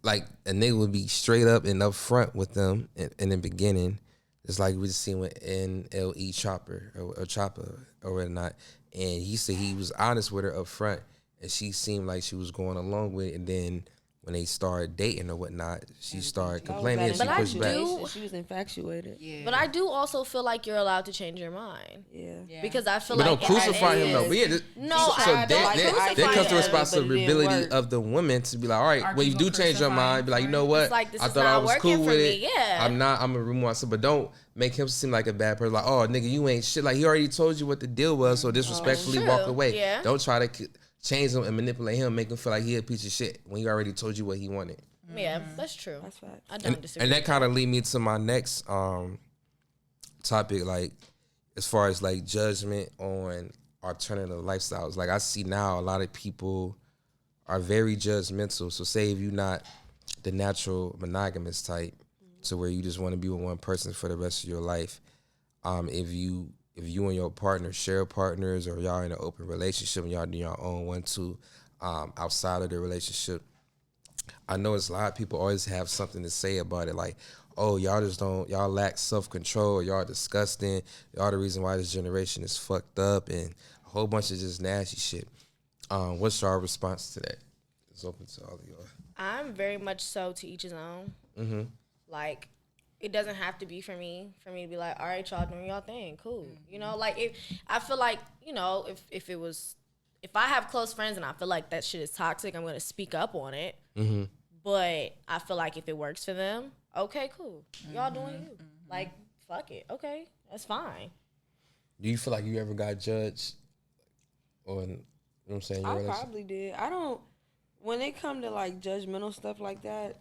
like a nigga would be straight up and upfront with them in the beginning. It's like we just seen with NLE Chopper or Chopper or whatnot, and he said he was honest with her up front, and she seemed like she was going along with it, and then when they started dating or whatnot, she started complaining and she pushed back. She was infatuated. Yeah. But I do also feel like you're allowed to change your mind. Yeah. Because I feel But like don't crucify him though. But yeah, there comes the responsibility of the woman to be like, all right, Are when you do people change your mind, be like, you know what? It's like, this I is thought I not was working cool for with me. it. Yeah. I'm gonna remove myself. But don't make him seem like a bad person. Like, oh nigga, you ain't shit. Like he already told you what the deal was, so disrespectfully walk away. Yeah. Don't try to change him and manipulate him, make him feel like he a piece of shit when he already told you what he wanted. Yeah, that's true. That's facts. I don't disagree. And that kind of lead me to my next topic, like as far as like judgment on alternative lifestyles. Like I see now a lot of people are very judgmental. So say if you're not the natural monogamous type, to where you just want to be with one person for the rest of your life. If you and your partner share partners, or y'all in an open relationship and y'all do your own 1-2 outside of the relationship, I know it's a lot of people always have something to say about it, like, oh, y'all lack self-control, or y'all disgusting, y'all the reason why this generation is fucked up, and a whole bunch of just nasty shit. What's your response to that? It's open to all of y'all. I'm very much so to each his own. Mm-hmm. Like, it doesn't have to be for me to be like, all right, y'all doing y'all thing, cool. Mm-hmm. You know, like, I feel like, you know, if I have close friends and I feel like that shit is toxic, I'm gonna speak up on it. Mm-hmm. But I feel like if it works for them, okay, cool. Y'all doing you. Mm-hmm. Like, fuck it. Okay, that's fine. Do you feel like you ever got judged? Or, you know what I'm saying? I probably did. I don't, when it come to like judgmental stuff like that,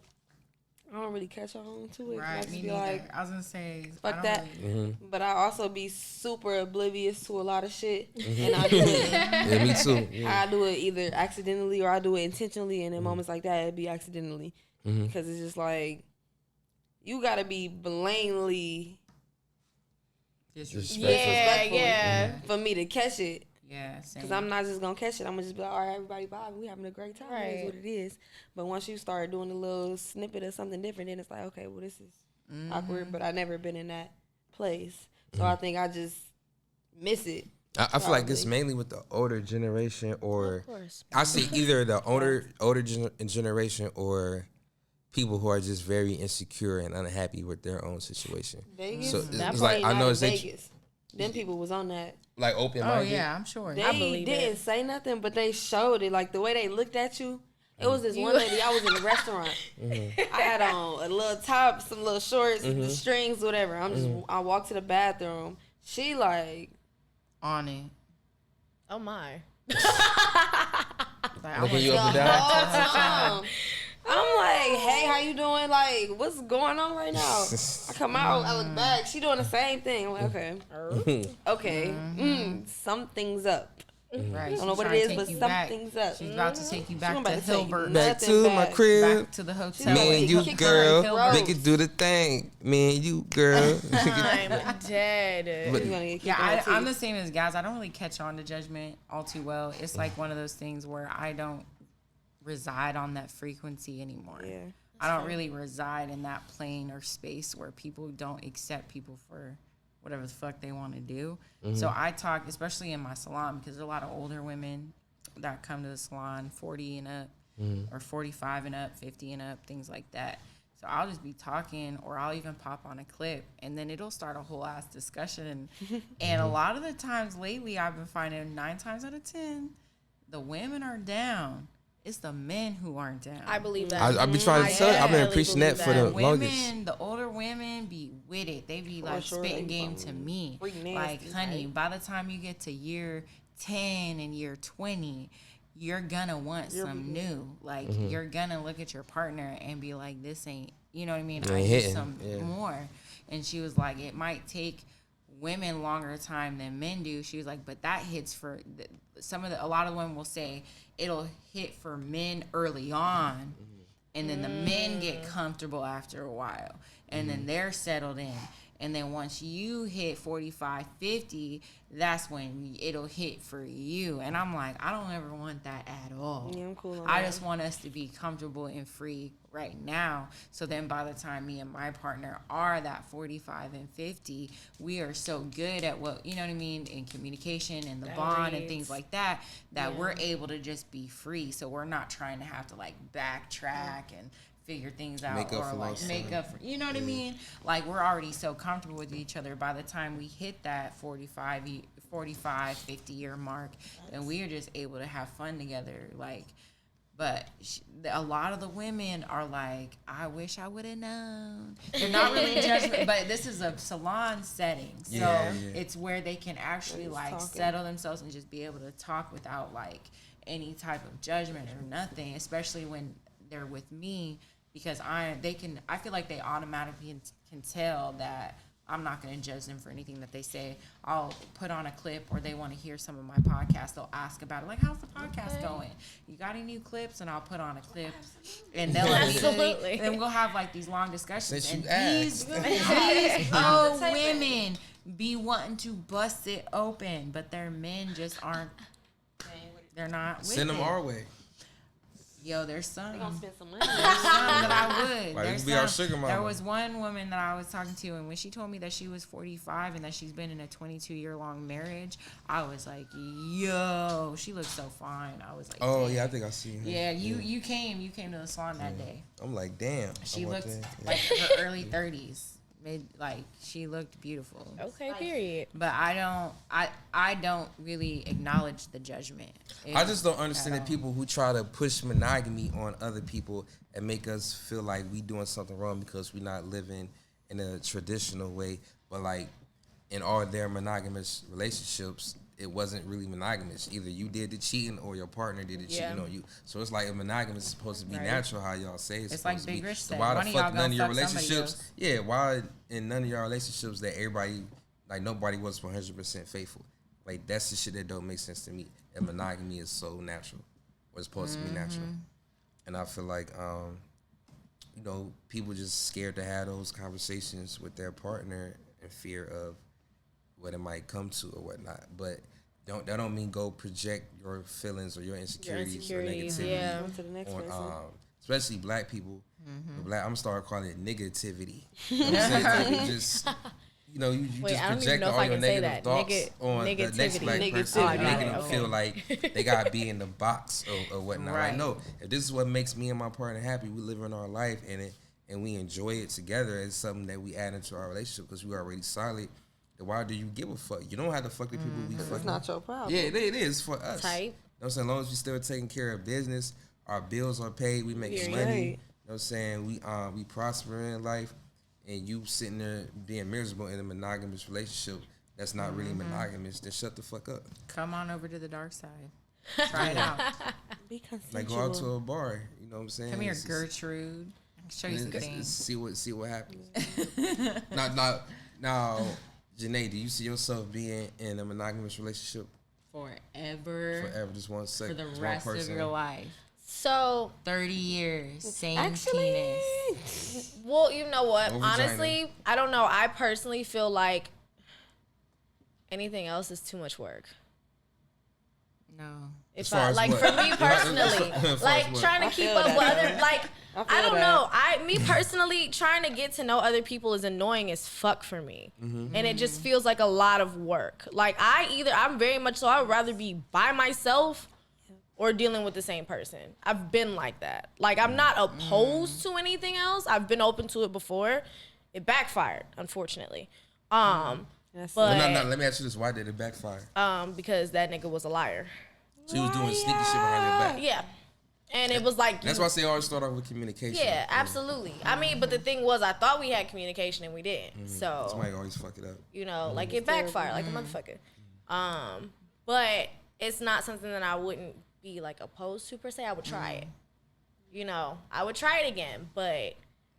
I don't really catch on to it. Right, me be neither. like, I was gonna say, fuck that. Really... But I also be super oblivious to a lot of shit, and I do it. Yeah, me too. Yeah. I do it either accidentally or I do it intentionally, and in moments like that, it'd be accidentally, because it's just like you gotta be blatantly disrespectful. Yeah. for me to catch it. Yeah, same. Because I'm not just going to catch it. I'm going to just be like, all right, everybody vibe. We having a great time. Right. It is what it is. But once you start doing a little snippet of something different, then it's like, okay, well, this is awkward. But I've never been in that place. So I think I just miss it. I feel like it's mainly with the older generation, or I see either the older generation or people who are just very insecure and unhappy with their own situation. Vegas? So it's like, I know it's Vegas. Them people was on that. Like open-minded. Oh yeah, I'm sure. They didn't say nothing, but they showed it. Like the way they looked at you. It was this one lady. I was in a restaurant. I had on a little top, some little shorts, the strings, whatever. I walked to the bathroom. She like on it. Oh my. Like, looking you up and down. I'm like, hey, how you doing? Like, what's going on right now? I come out, I look back. She doing the same thing. I'm like, okay, something's up. Right. I don't know what it is, but something's up. She's about to take you back to Hilbert. Back to my crib. Back to the hotel. Me and you, girl. We can do the thing. Me and you, girl. I'm dead. I'm the same as guys. I don't really catch on to judgment all too well. It's like one of those things where I don't reside on that frequency anymore. Yeah, I don't really reside in that plane or space where people don't accept people for whatever the fuck they want to do. So I talk, especially in my salon, because there are a lot of older women that come to the salon, 40 and up, or 45 and up, 50 and up, things like that. So I'll just be talking, or I'll even pop on a clip, and then it'll start a whole ass discussion. And a lot of the times lately, I've been finding 9 times out of 10, the women are down. It's the men who aren't down. I believe that. I've been trying to tell you. I've been preaching that for the longest. The older women be with it. They be like spitting game to me. Like, honey, by the time you get to year 10 and year 20, you're gonna want some new. Like, you're gonna look at your partner and be like, this ain't, you know what I mean? I need some more. And she was like, it might take women longer time than men do. She was like, but that hits for a lot of women will say it'll hit for men early on, and then the men get comfortable after a while, and then they're settled in, And then once you hit 45, 50, that's when it'll hit for you. And I'm like, I don't ever want that at all. Yeah, I'm cool on I that. just want us to be comfortable and free right now. So then by the time me and my partner are that 45 and 50, we are so good at what, you know what I mean, in communication and the bond and things like that, that we're able to just be free. So we're not trying to have to like backtrack and figure things out Make up or for like lost make time. up for, you know what I mean? Like we're already so comfortable with each other by the time we hit that 45, 50 year mark, and we are just able to have fun together. Like, but a lot of the women are like, I wish I would have known. They're not really judging, but this is a salon setting. So it's where they can actually like settle themselves and just be able to talk without like any type of judgment or nothing, especially when they're with me, because I feel like they automatically can tell that I'm not going to judge them for anything that they say. I'll put on a clip, or they want to hear some of my podcast. They'll ask about it, like, how's the podcast going? You got any new clips? And I'll put on a clip, and they'll Absolutely. and we'll have like these long discussions. Since you and asked. these old women be wanting to bust it open, but their men just aren't. They're not with Send them it. our way. Yo, there's some. They gonna spend some money. Some that I would. Like, There's be our some. sugar mama. There was one woman that I was talking to, and when she told me that she was 45 and that she's been in a 22-year-long marriage, I was like, yo, she looks so fine. I was like, Oh damn. yeah, I think I see her. Yeah, you came to the salon that day. I'm like, damn. She I want looked that. like her early 30s. She looked beautiful. Okay, period. But I don't really acknowledge the judgment. I just don't understand at the all. people who try to push monogamy on other people and make us feel like we doing something wrong because we're not living in a traditional way. But like in all their monogamous relationships, it wasn't really monogamous. Either you did the cheating or your partner did the cheating on you. So it's like a monogamous is supposed to be natural, how y'all say it's like supposed to Big be. Rich So said, why one the of y'all fuck gonna none of your fuck somebody relationships? else. Yeah, why in none of your relationships that everybody, like nobody was 100% faithful? Like that's the shit that don't make sense to me. And monogamy is so natural, or it's supposed to be natural. And I feel like, you know, people just scared to have those conversations with their partner in fear of what it might come to or whatnot. But that don't mean go project your feelings or your insecurities or negativity yeah. On to the next on, person. especially black people. I'm gonna start calling it negativity. You know what I'm saying? Like, just, you know, you Wait, just I don't even project know if all I your can say negative that. thoughts on the next Negativity. black person, Negativity. and making them Okay. feel like they gotta be in the box or whatnot. Right. Like, no, if this is what makes me and my partner happy, we live in our life and we enjoy it together. It's something that we add into our relationship because we already solid. Then why do you give a fuck? You don't have to fuck the people we fucking. It's not your problem. Yeah, it is for us. Type. You know what I'm saying? As long as we still taking care of business, our bills are paid, we making Yeah, money. right. You know what I'm saying? We prosper in life, and you sitting there being miserable in a monogamous relationship that's not really monogamous, then shut the fuck up. Come on over to the dark side. Try it out. Be consensual. Like go out to a bar, you know what I'm saying? Come here, It's- Gertrude. I'll show you some it's- things. see what happens. now, Janae, do you see yourself being in a monogamous relationship Forever. forever? Just one For second, the just rest one of person. your life. So, 30 years. Same Actually, penis. well, you know what? No vagina. Honestly, I don't know. I personally feel like anything else is too much work. No. If As far I as like what? for me personally, As far as like what? trying I to keep feel up with that. other like I I feel don't that. know. Me personally trying to get to know other people is annoying as fuck for me. Mm-hmm. And it just feels like a lot of work. Like I'm very much so I would rather be by myself or dealing with the same person. I've been like that. Like I'm not opposed to anything else. I've been open to it before. It backfired, unfortunately. That's But No, let me ask you this: why did it backfire? because that nigga was a liar. She was doing sneaky shit behind your back. Yeah. And it was like That's why I say always start off with communication. yeah, absolutely. I mean, but the thing was, I thought we had communication and we didn't. That's why So you always fuck it up. you know, like it backfired, like a motherfucker. But it's not something that I wouldn't be like opposed to per se. I would try it. You know, I would try it again. But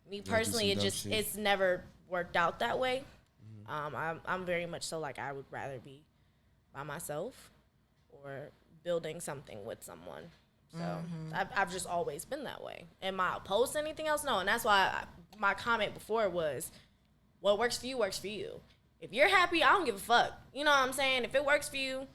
me personally, some dumb shit. it's never worked out that way. I'm very much so like I would rather be by myself or building something with someone. So I've just always been that way. Am I opposed to anything else? No. And that's why my comment before was what works for you works for you. If you're happy, I don't give a fuck. You know what I'm saying? If it works for you,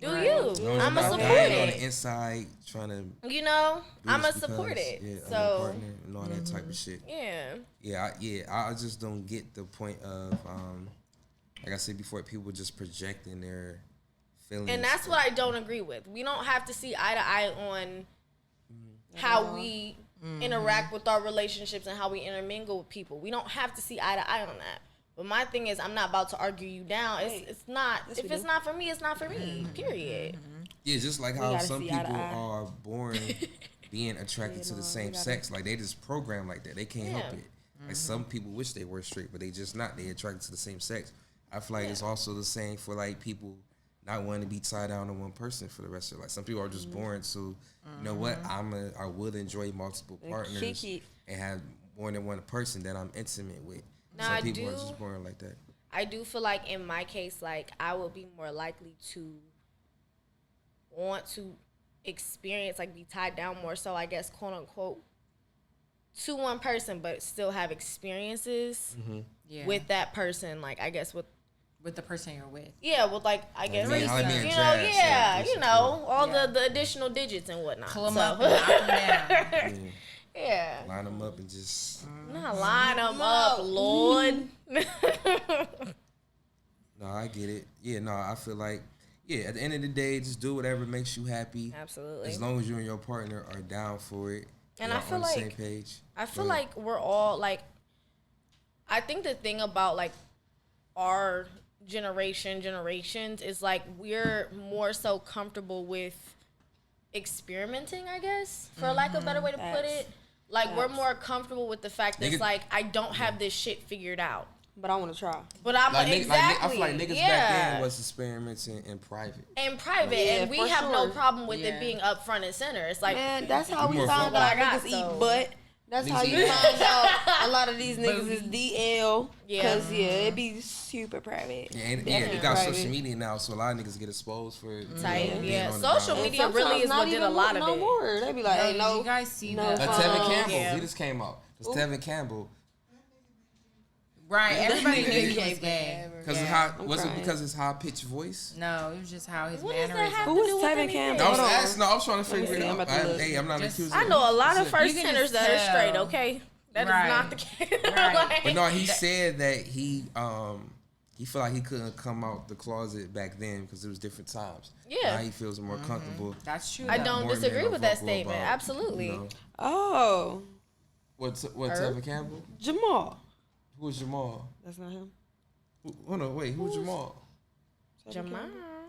do Right. you. I'm I'ma support on it. the inside trying to. You know, I'ma boost support because, it. Yeah, I'm a So partner and all that type of shit. yeah. I just don't get the point of like I said before, people just projecting their feelings. And that's what I don't agree with. We don't have to see eye to eye on how we interact with our relationships and how we intermingle with people. We don't have to see eye to eye on that. But my thing is, I'm not about to argue you down. It's not. Yes, if it's not for me, it's not for me. Period. Yeah, just like how gotta some see eye to people eye. are born being attracted to the same sex. Like they just programmed like that. They can't help it. Like some people wish they were straight, but they just not. They attracted to the same sex. I feel like it's also the same for like people not wanting to be tied down to one person for the rest of their life. Some people are just born to, you know what, I would enjoy multiple partners Kiki. and have more than one person that I'm intimate with. Now, Some I people are do- just born like that. I do feel like in my case, like I would be more likely to want to experience, like be tied down more so, I guess, quote unquote, to one person, but still have experiences Yeah. with that person. Like I guess with the person you're with. with like I guess me and you know, Jazz, yeah, you know, all Yeah. the additional digits and whatnot. Pull them So, up and knock them down. yeah, Line them up and just. not line them up, Lord. No, I get it. Yeah, no, I feel like, yeah, at the end of the day, just do whatever makes you happy. Absolutely. As long as you and your partner are down for it. And y'all I feel on the same like- page. I feel Go ahead. like we're all like, I think the thing about like our generations is like we're more so comfortable with experimenting, I guess, for lack of a better way to put Facts. it. Like we're Facts. more comfortable with the fact that Niggas- it's like I don't have this shit figured out, But I want to try. but I'm Like, exactly. I feel like niggas back then was experimenting in private. in private, Yeah, and we for have no sure. problem with Yeah. it being up front and center. It's like Man, that's how we more found fun. out I got, niggas so- eat butt. That's how Niggas you eat find out a lot of these niggas is DL. Yeah. Cause it be super private. Yeah, and, Definitely you got private. social media now, so a lot of niggas get exposed for Tight, being yeah. on the Social ground. media really Sometimes is not what did even a lot of no it. more. They be like, hey, Did no. you guys see no that? Tevin Campbell, Yeah. he just came out. Because Tevin Campbell, Right, everybody nigga knew he can't was gay. because Yeah. was it crying. because his high pitched voice? No, it was just how his What does that mannerisms. have Who to was do with Tevin anything? Campbell? I was Hold on. asking. No, I was trying to figure see, it I'm out. about to look. Hey, I'm not Just- accusing. I know a lot of Listen, first You can tenders just that are straight. tell. Okay, that is Right. not the case. Right. Like- But no, he said that he felt like he couldn't come out the closet back then because it was different times. Yeah. Now he feels more comfortable. That's true. I though. don't more disagree men with are that vocal statement. about, Absolutely. you know, Oh, what Tevin Campbell? Jamal. Who was Jamal? That's not him. Hold on, wait, who's Jamal? Jamal.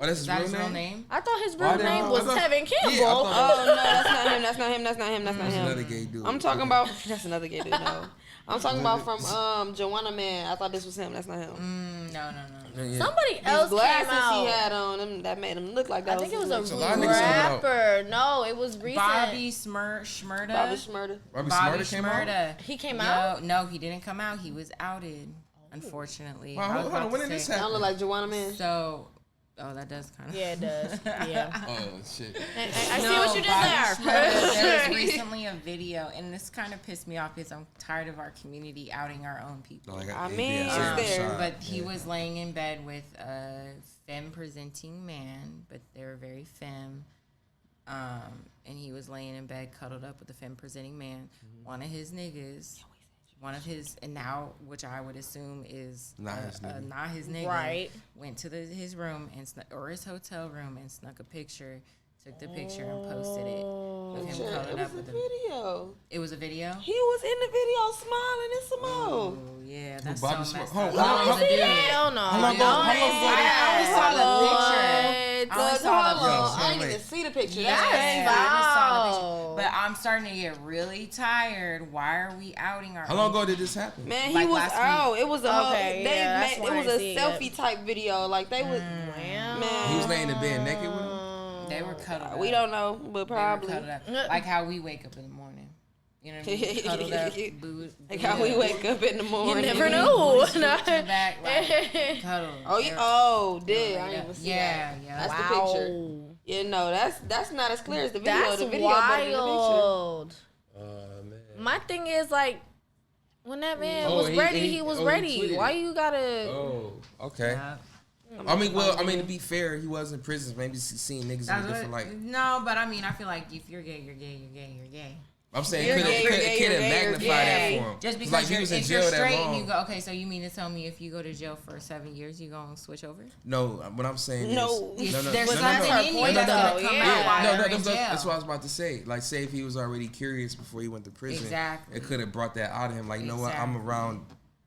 Oh, that's Is that his his real real name? name? I thought his Oh, I real didn't name know. was I thought- Tevin Yeah, I Campbell. thought- Oh no, that's not him. That's not him. That's not him. That's not That's another him. gay dude. I'm talking Okay. about that's another gay dude. No, I'm talking about from Joanna Man. I thought this was him. That's not him. No. Yeah. Somebody These else came glasses out. he had on him that made him look like that. I think it was a a lot of niggas coming out. rapper. No, it was recent. Bobby Shmurda. Bobby Shmurda. Robbie Bobby Smurda came out. Shmurda. He came out? No, he didn't come out. He was outed, unfortunately. Wow, I was hold about on, to when did this say- I don't happen? look like Joanna Man. So, that does kind of. Yeah, it does. Yeah. Oh shit. I see what you did There was there. recently a video, and this kind of pissed me off because I'm tired of our community outing our own people. Like, I it'd mean, be a it's certain there. shot. But he Yeah. was laying in bed with a femme-presenting man, but they were very femme. And he was laying in bed, cuddled up with a femme-presenting man. One of his niggas, and now, which I would assume is Not his nigga. not his nigga, Right. went to his room or his hotel room and snuck a picture, took the picture and posted it of him Sure, cuddled it up was a with him. video. It was a video. He was in the video smiling and smoke. Oh yeah, that's Bobby so Smurda- messed hold up. on, how long- Hell no. How long ago- how long ago I only saw the picture. I only Look, saw hold the on. picture. I didn't Wait. even see the picture. Yeah, That's crazy. I just saw the picture. Wow. But I'm starting to get really tired. Why are we outing our How long own ago did this happen? Man, he Like was last out. It was a whole, Okay, they yeah, that's made, why it I was a see selfie it. type video. Like they was Wow. He was laying in bed naked with him. They were cuddled up. we don't know, but They were probably. cuddled up. Like how we wake up in the morning. You know what I mean? Cuddled up. Like how we wake up in the You morning. never know. To the back, like, cuddled. Oh, They were- did. I Yeah, didn't even see yeah, that. yeah. That's the picture. Yeah, no, that's not as clear as the video. That's the video better than the picture. wild. Oh man. My thing is like, When that man Oh, was he- ready, he- he was oh, he ready. tweeted Why it. you gotta? Oh, okay. Yeah. I mean, to be fair, he was in prison. Maybe he's seeing niggas in a different light. No, but I mean, I feel like if you're gay, you're gay, you're gay, you're gay. I'm saying You're it gay, you're gay, couldn't you're gay, magnify you're that gay. for him. Just because Like, he you're, was in if you're jail that straight long. and you go, okay, so you mean to tell me if you go to jail for 7 years, you gonna switch over? No, what I'm saying No. is There's no, something no. in you point, that's though. gonna come Yeah. out while No, you're in jail. that's what I was about to say. Like, say if he was already curious before he went to prison, Exactly. it could have brought that out of him. Like, you know what? I'm around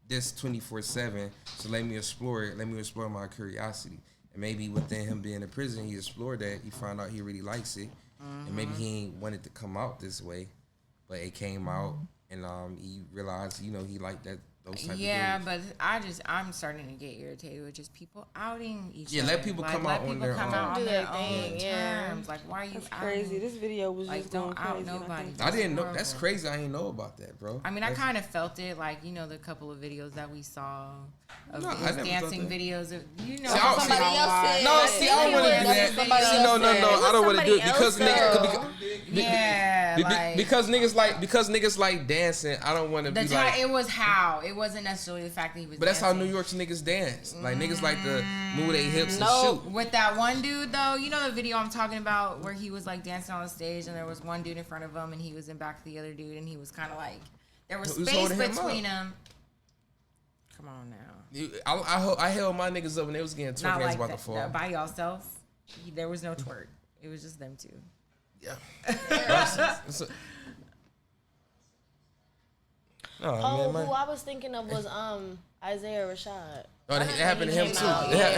this 24/7, so let me explore it. Let me explore my curiosity. And maybe within him being in prison, he explored that. He found out he really likes it, and maybe he ain't wanted to come out this way, but it came out, and he realized, you know, he liked that those type of dudes. but I'm starting to get irritated with just people outing each other. Yeah, let people come out on their come own. out on Do their their own thing, yeah. terms. Like, why are you That's outing? crazy. This video was Like, just going don't out crazy. and I nobody. think- I didn't know. Horrible. That's crazy. I didn't know about that, bro. I mean, I kind of felt it, like, you know, the couple of videos that we saw of No, I his never thought dancing that. videos. Of, you know, See, I- Somebody else said. No, see, I don't want to do That's that. what somebody See, else no, said. I don't want to do it because Somebody else yeah, like because niggas like dancing. I don't want to be like. it was how it wasn't necessarily the fact that he was. But that's how dancing. New York's niggas dance. Like niggas like to move their hips No. and shoot. With that one dude though, you know the video I'm talking about where he was like dancing on the stage and there was one dude in front of him and he was in back of the other dude and he was kind of like there was Who's space holding him between them. Come on now, I held my niggas up when they was getting twerk not hands like about that, to fall. by yourself. There was no twerk. It was just them two. Yeah. So- oh, Oh, man, who I was thinking of was Isaiah Rashad. Oh, it happened to him came too. out. It Yeah,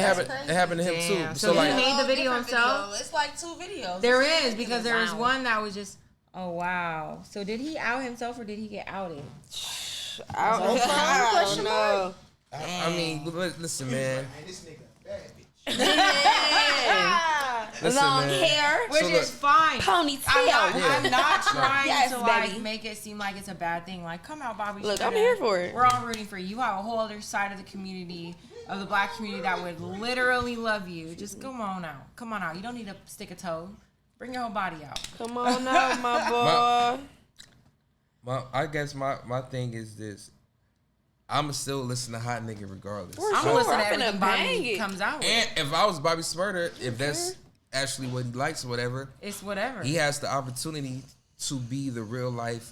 happened to him Damn. too. So So he like, made the video himself? It's like 2 videos. There is because there was Wow. one that was just oh wow. So did he out himself or did he get outed? I don't know. I mean, listen, man. This nigga a bad bitch. Listen, Long man. hair, Which So is fine. ponytail. I'm not trying Yes, to like baby. make it seem like it's a bad thing. Like, come out, Bobby. Look, Shmurda. I'm here for it. We're all rooting for you. You have a whole other side of the community, of the black community, that would literally love you. Just come on out. Come on out. You don't need to stick a toe. Bring your whole body out. Come on out, my boy. I guess my thing is this. I'ma still listen to Hot Nigga regardless. For I'm sure, gonna listen to I'm finna everything bang Bobby it. comes out with. And if I was Bobby Smurder, if that's actually what he likes or whatever, It's whatever. he has the opportunity to be the real life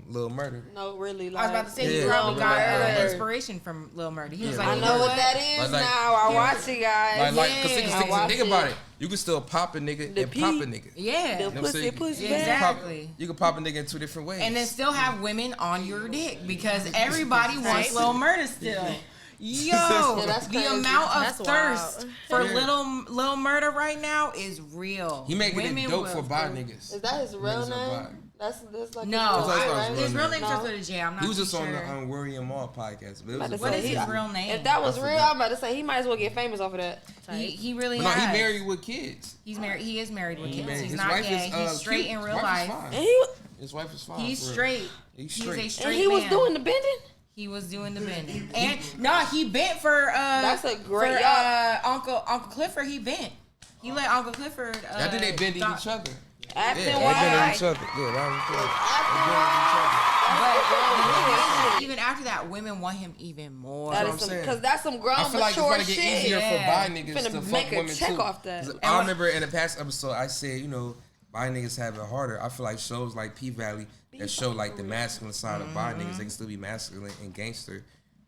Lil Murder. No, really. I Like, was about to say he Yeah. probably got Murder. inspiration from Lil Murder. He was Yeah, like, I you know know what what? that is Like- now. I watch it, guys. Like, cause Yeah. think about it. You can still pop a nigga The and pop a peep. nigga. Yeah. The You know what I'm pussy, saying? pussy You back. can pop- Exactly. You can pop a nigga in 2 different ways. And then still have women on your dick because everybody wants Lil Murder still. Yo, that's the crazy. amount of That's thirst wild. for Yeah. Lil Murder right now is real. he making Women it dope will- for bi niggas. Is that his real Niggas are name? That's like No, That's his not real his name, real his real name. name starts with a J. I'm not He was too just sure. on the Worry 'em All podcast. But it was a What is funny- his real name? If that was I real, forgot. I'm about to say he might as well get famous off of that. He really But no, he has. married with kids. He's married. He is married with He kids. married. He's His not wife gay. is, He's straight cute. in His real wife is life. fine. And he His wife is fine. He's for real. straight. He's He's straight. a straight and he was man. doing the bending. He was doing the bending. And no, he bent for That's a great for, y'all. Uncle Clifford. He bent. He let Uncle Clifford. I think they bending doc- each other. Acting Yeah, they wild. bending each other. Yeah, that was good. But even after that, women want him even more. That what is I'm some, saying. cause that's some grown I feel like it's mature gonna get shit. easier Yeah. for bi niggas Finna to make fuck a women check too. off that. 'Cause I remember in the past episode I said, you know, bi niggas have it harder. I feel like shows like P Valley that show like the masculine side of bi niggas, they can still be masculine and gangster.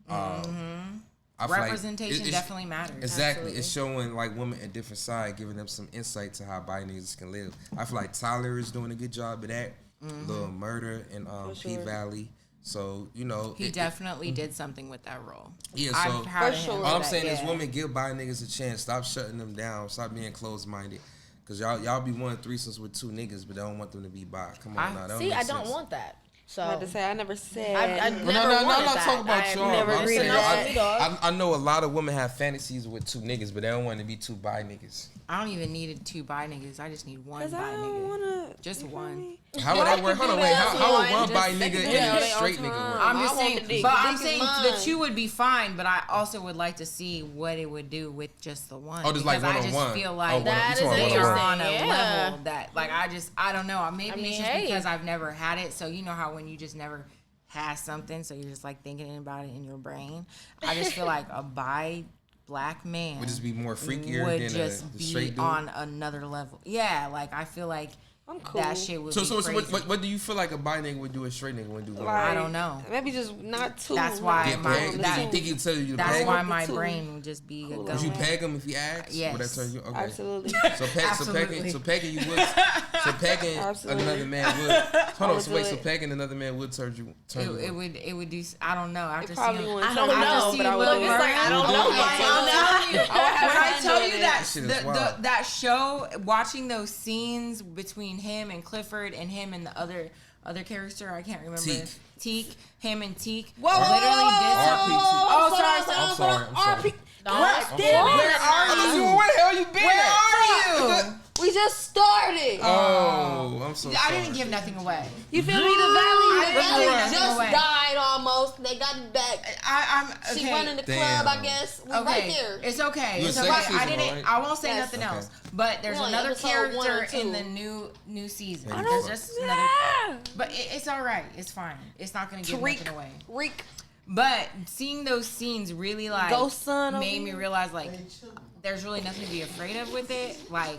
I feel like Representation it's- definitely matters. Exactly. It's showing like women a different side, giving them some insight to how bi niggas can live. I feel like Tyler is doing a good job of that. Little Murder and P sure. Valley. So, you know, He definitely did something with that role. Yeah, I'm so proud of For him sure. for all I'm that, saying is yeah. women give bi niggas a chance. Stop shutting them down. Stop being closed minded. Cause y'all be wanting threesomes with 2 niggas, but they don't want them to be bi. Come on now. That See, make I don't sense. want that. So I had to say I never said. I No, never no, I'm wanted not that. talking about I y'all. never but I'm agreed saying to that. I know a lot of women have fantasies with 2 niggas, but they don't want to be 2 bi niggas. I don't even need 2 bi niggas. I just need one Cause bi I don't nigga. wanna. Just you feel one. me? How would that work? Hold on, wait. How would one Just bi second nigga dick. and Yeah, a they straight on nigga time. work? I'm I just want saying, the dick. but The I'm dick is saying mine. the 2 would be fine. But I also would like to see what it would do with just the one. Oh, just like because I just one-on-one. feel Oh, like one- That you is talking they about are one-on-one. on a interesting, yeah. level that, like, I don't know. Maybe I mean, it's just hey. because I've never had it. So you know how when you just never has something, so you're just like thinking about it in your brain. I just feel like a bi black man Would just be more freakier would than just the be straight dude? on another level. Yeah, like I feel like I'm cool. that shit would So be crazy. what do you feel like a bi nigga would do, a straight nigga would do? Like, I don't know. Maybe just not too. That's why Get my- pegged? that- You think he'd tell you to That's peg why him? my Too. brain would just be a Cool. go. Would you peg him if he asked? Yes. Would that turn you? Okay. Absolutely. Absolutely. So pegging you would. So pegging Absolutely. another man would. Hold on. would So do wait. So it. pegging another man would turn you. It would do. I don't know. After probably seeing, wouldn't I don't turn me know, on, but I would Lil do it. It's like, I don't know. When I tell you that That shit is wild. that show, watching those scenes between him and Clifford and him and the other character, I can't remember. Teak, him and Teak. Whoa, literally did something. Oh, I'm sorry. RP. Where are you? Where the hell you been Where at? are you? We just started. Oh, I'm so I sorry. didn't give nothing away. You feel me? The I didn't Valley give nothing just away. died almost. They got it back. I'm okay. She running the Damn. club, I guess. We right there. It's okay. You It's in okay. second I season, didn't. right? I won't say Yes. nothing Okay. else. But there's We're on another episode 1 or character in 2. the new season. I There's don't- just another. But it's all right. It's fine. It's not gonna give nothing away. Reek. But seeing those scenes really like Ghost Son over made me here. realize like there's really nothing to be afraid of with it. Like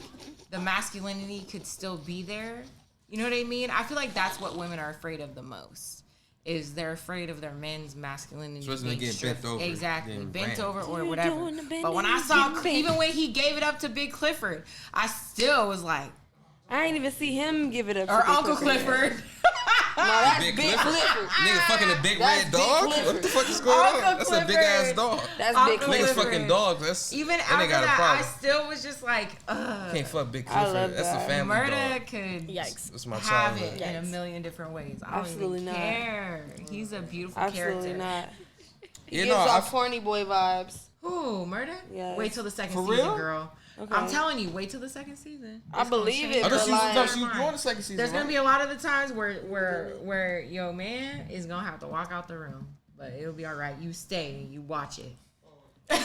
the masculinity could still be there. You know what I mean? I feel like that's what women are afraid of the most. Is they're afraid of their men's masculinity. Especially when they being get bent stripped. over, Exactly. getting Bent rammed. over or You're whatever. doing the bending, But when I you saw, getting bent. even when he gave it up to Big Clifford, I still was like, I ain't even see him give it up. to or Big Uncle yet. Clifford. No, that's Big Big Clifford. Clifford. Nigga fucking a big That's red Big dog? Clifford. What the fuck is going on? Uncle That's a big ass Clifford. dog. That's Uncle Big Niggas Clifford. fucking dogs. That's Even that after nigga got a that, I problem. still was just like, ugh. Can't fuck Big I love Clifford. That's a that. family Murda dog. could Yikes. That's my have childhood. it in a Yikes. million different ways. I don't Absolutely even not. care. He's a beautiful Absolutely character. not. He You gives know, off corny boy vibes. Who, Murda? Yes. Wait till the second For season, real? girl. Okay. I'm telling you, wait till the second season. I It's gonna believe change it, I your thought but she like- was going to second season. There's gonna right? be a lot of the times where your man is gonna have to walk out the room, but it'll be all right. You stay and you watch it. He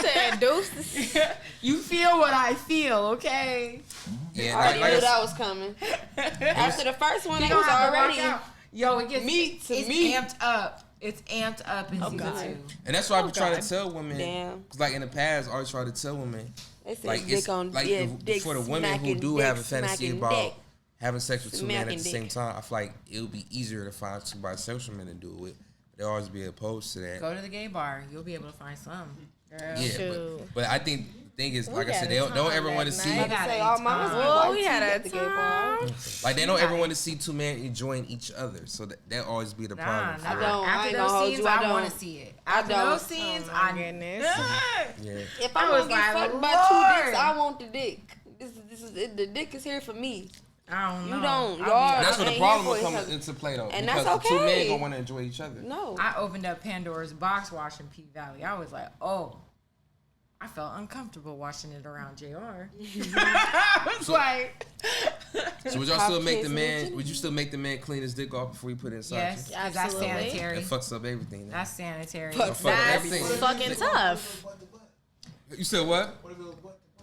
said deuces. You feel what I feel, okay? Yeah, I already like knew I that was coming. After the first one, He it gonna was have to walk already. out. Yo, it gets Meat to it's meat. amped up. It's amped up in season God. 2. And that's why I be trying God. to tell women. Damn. Cause like in the past, I always try to tell women, They said like dick it's on like dick for the women who smacking, do dick have a fantasy smacking about dick. having sex with two men at Smacking the dick. same time, I feel like it would be easier to find two bisexual men to do it with. They always be opposed to that. Go to the gay bar. You'll be able to find some. Girl. Yeah, Shoot. but I think the thing is, like I had said, a they don't time ever want to that see. night. got Say a all mine time. was Whoa, white we had tea a at the gay bar. time. Like they don't ever want to see two men enjoying each other, so that always be the Nah, problem. nah. for don't. I After ain't those gonna hold scenes, you, I I want don't. to see it. I After don't. those scenes, Oh my I goodness. Yeah. If I I'm was gonna get like, fucked by two dicks, Lord. I want the dick. This is it, the dick is here for me. I don't know. You don't. I'll Y'all- be- That's where the ain't problem here will for come each other. into play though, And because that's the two men okay. gonna want to enjoy each other. No. I opened up Pandora's box watching P Valley. I was like, oh, I felt uncomfortable watching it around JR. I was like, So would y'all still make the Cupcakes man? and Would you still make the man clean his dick off before he put it inside yes, you? 'cause that's Absolutely. sanitary. It fucks up everything. That's sanitary. Fuck Fuck That's everything. fucking tough. You said what?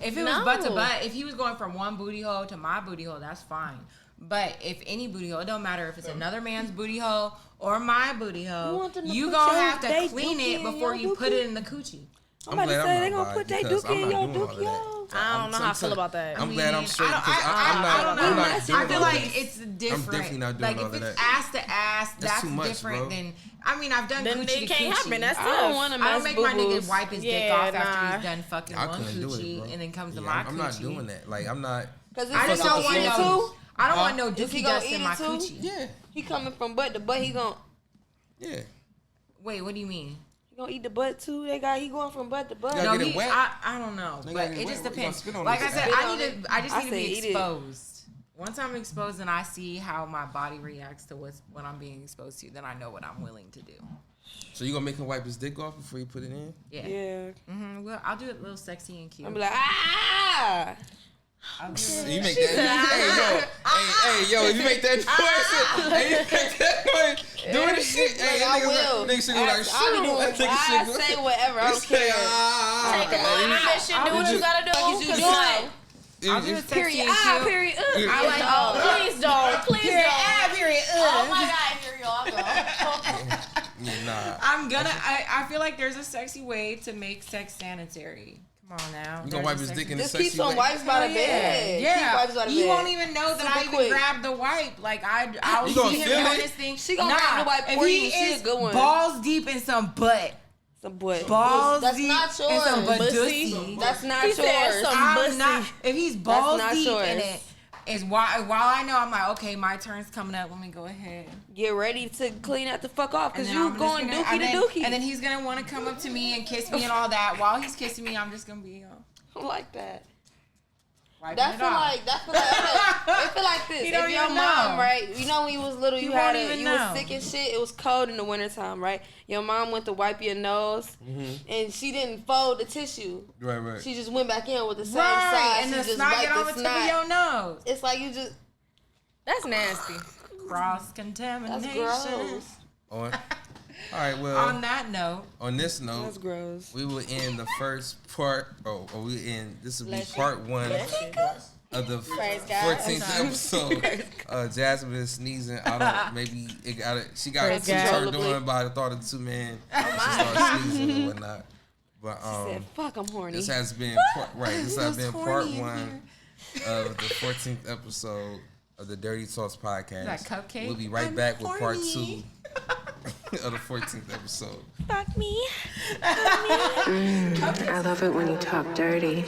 If it was No. butt to butt, if he was going from one booty hole to my booty hole, that's fine. But if any booty hole, it don't matter if it's another man's booty hole or my booty hole, want them to you put gonna your- have they to clean dookie it in before your you put dookie? it in the coochie. I'm about to glad say I'm they not gonna bi put their because dookie I'm in not your doing all of dookie, that. yo. I don't know how I feel about that. I'm glad I'm mean, straight I don't- because I I'm not. don't know. I'm not I doing I feel all like that. it's different. definitely not doing like all if of it's that. ass to ass, that's too much, different bro. than. I mean, I've done Then coochie it to can't coochie. happen. That's I don't tough. want to I don't mess make my nigga boo-boos. wipe his dick Yeah, off after nah. he's done fucking I one couldn't do it, coochie bro. and then comes to Yeah, my I'm coochie. not doing that. Like I'm not. Cause if I he just gonna don't want eat it no. too, I don't Huh? want no Is he dookie gonna dust eat in it my too? coochie. Yeah, he coming from butt to butt. He yeah. Wait, what do you mean? gonna eat the butt too. He going from butt to butt. Yeah. No, get it wet? I don't know, They but gotta get it it just wet. You gonna depends. spit on Like it. I said, Spit I on need it. to. I just I need to say be eat it. exposed. Once I'm exposed and I see how my body reacts to what I'm being exposed to, then I know what I'm willing to do. So you gonna make him wipe his dick off before you put it in? Yeah. Yeah. Well, I'll do it a little sexy and cute. I'm be like, ah. I'll do So it. you make that. Hey yo, you make that noise. Hey, you make that noise. Doing the shit. Hey, Like, I niggas will. Niggas should go like, I be doing. shoot. I say whatever. I don't care. Take a little intermission, do what you gotta do. Fuck is you 'cause doing? I'll do it sexy Period. and cute. Period. I like, oh, please don't. Please Period. don't. Period. Oh my God, here you go. I'm Nah. I feel like there's a sexy way to make sex sanitary. Come on now. You gonna wipe his dick in the Just sexy keep some way? wipes by the bed. Yeah. Keep wipes by the You bed. won't even know that I Super even quick. grabbed the wipe. Like I You was gonna seeing feel him on it? this thing. She gonna grab the wipe if for he you. She is a good one. balls deep in some butt. Some butt. Balls That's deep not in some yours. bussy. That's not He yours. said some I'm bussy. not. If he's balls not deep yours. in it, is while I know I'm like, okay, my turn's coming up. Let me go ahead. Get ready to clean that the fuck off because And then you I'm just going gonna- dookie and then- to dookie. And then he's gonna want to come up to me and kiss me and all that. While he's kissing me, I'm just gonna be I like that. wiping That it feel off. like it feel like this. He If don't your even mom, know. right? You know when you was little, He you won't had even you know. was sick and shit. It was cold in the wintertime, right? Your mom went to wipe your nose, and she didn't fold the tissue. Right. She just went back in with the same Right, size. and She the just snot wiped get on the tip of your nose. It's like you just. That's nasty. That's Cross contamination. gross. All right. Well, On that note, on this note, That's gross. we will end the first part. This will be Bless you. part 1 of the Praise God. 14th episode. Jasmine is sneezing. I don't. Maybe it got it. She got Praise too God. turned on by the thought of 2 men. She started sneezing and whatnot. But Said, fuck, I'm horny. this has been This has been part 1 of the 14th episode of the Dirty Talks podcast. that cupcake. We'll be right back with part 2 of the 14th episode. Fuck me. I love it when you talk dirty.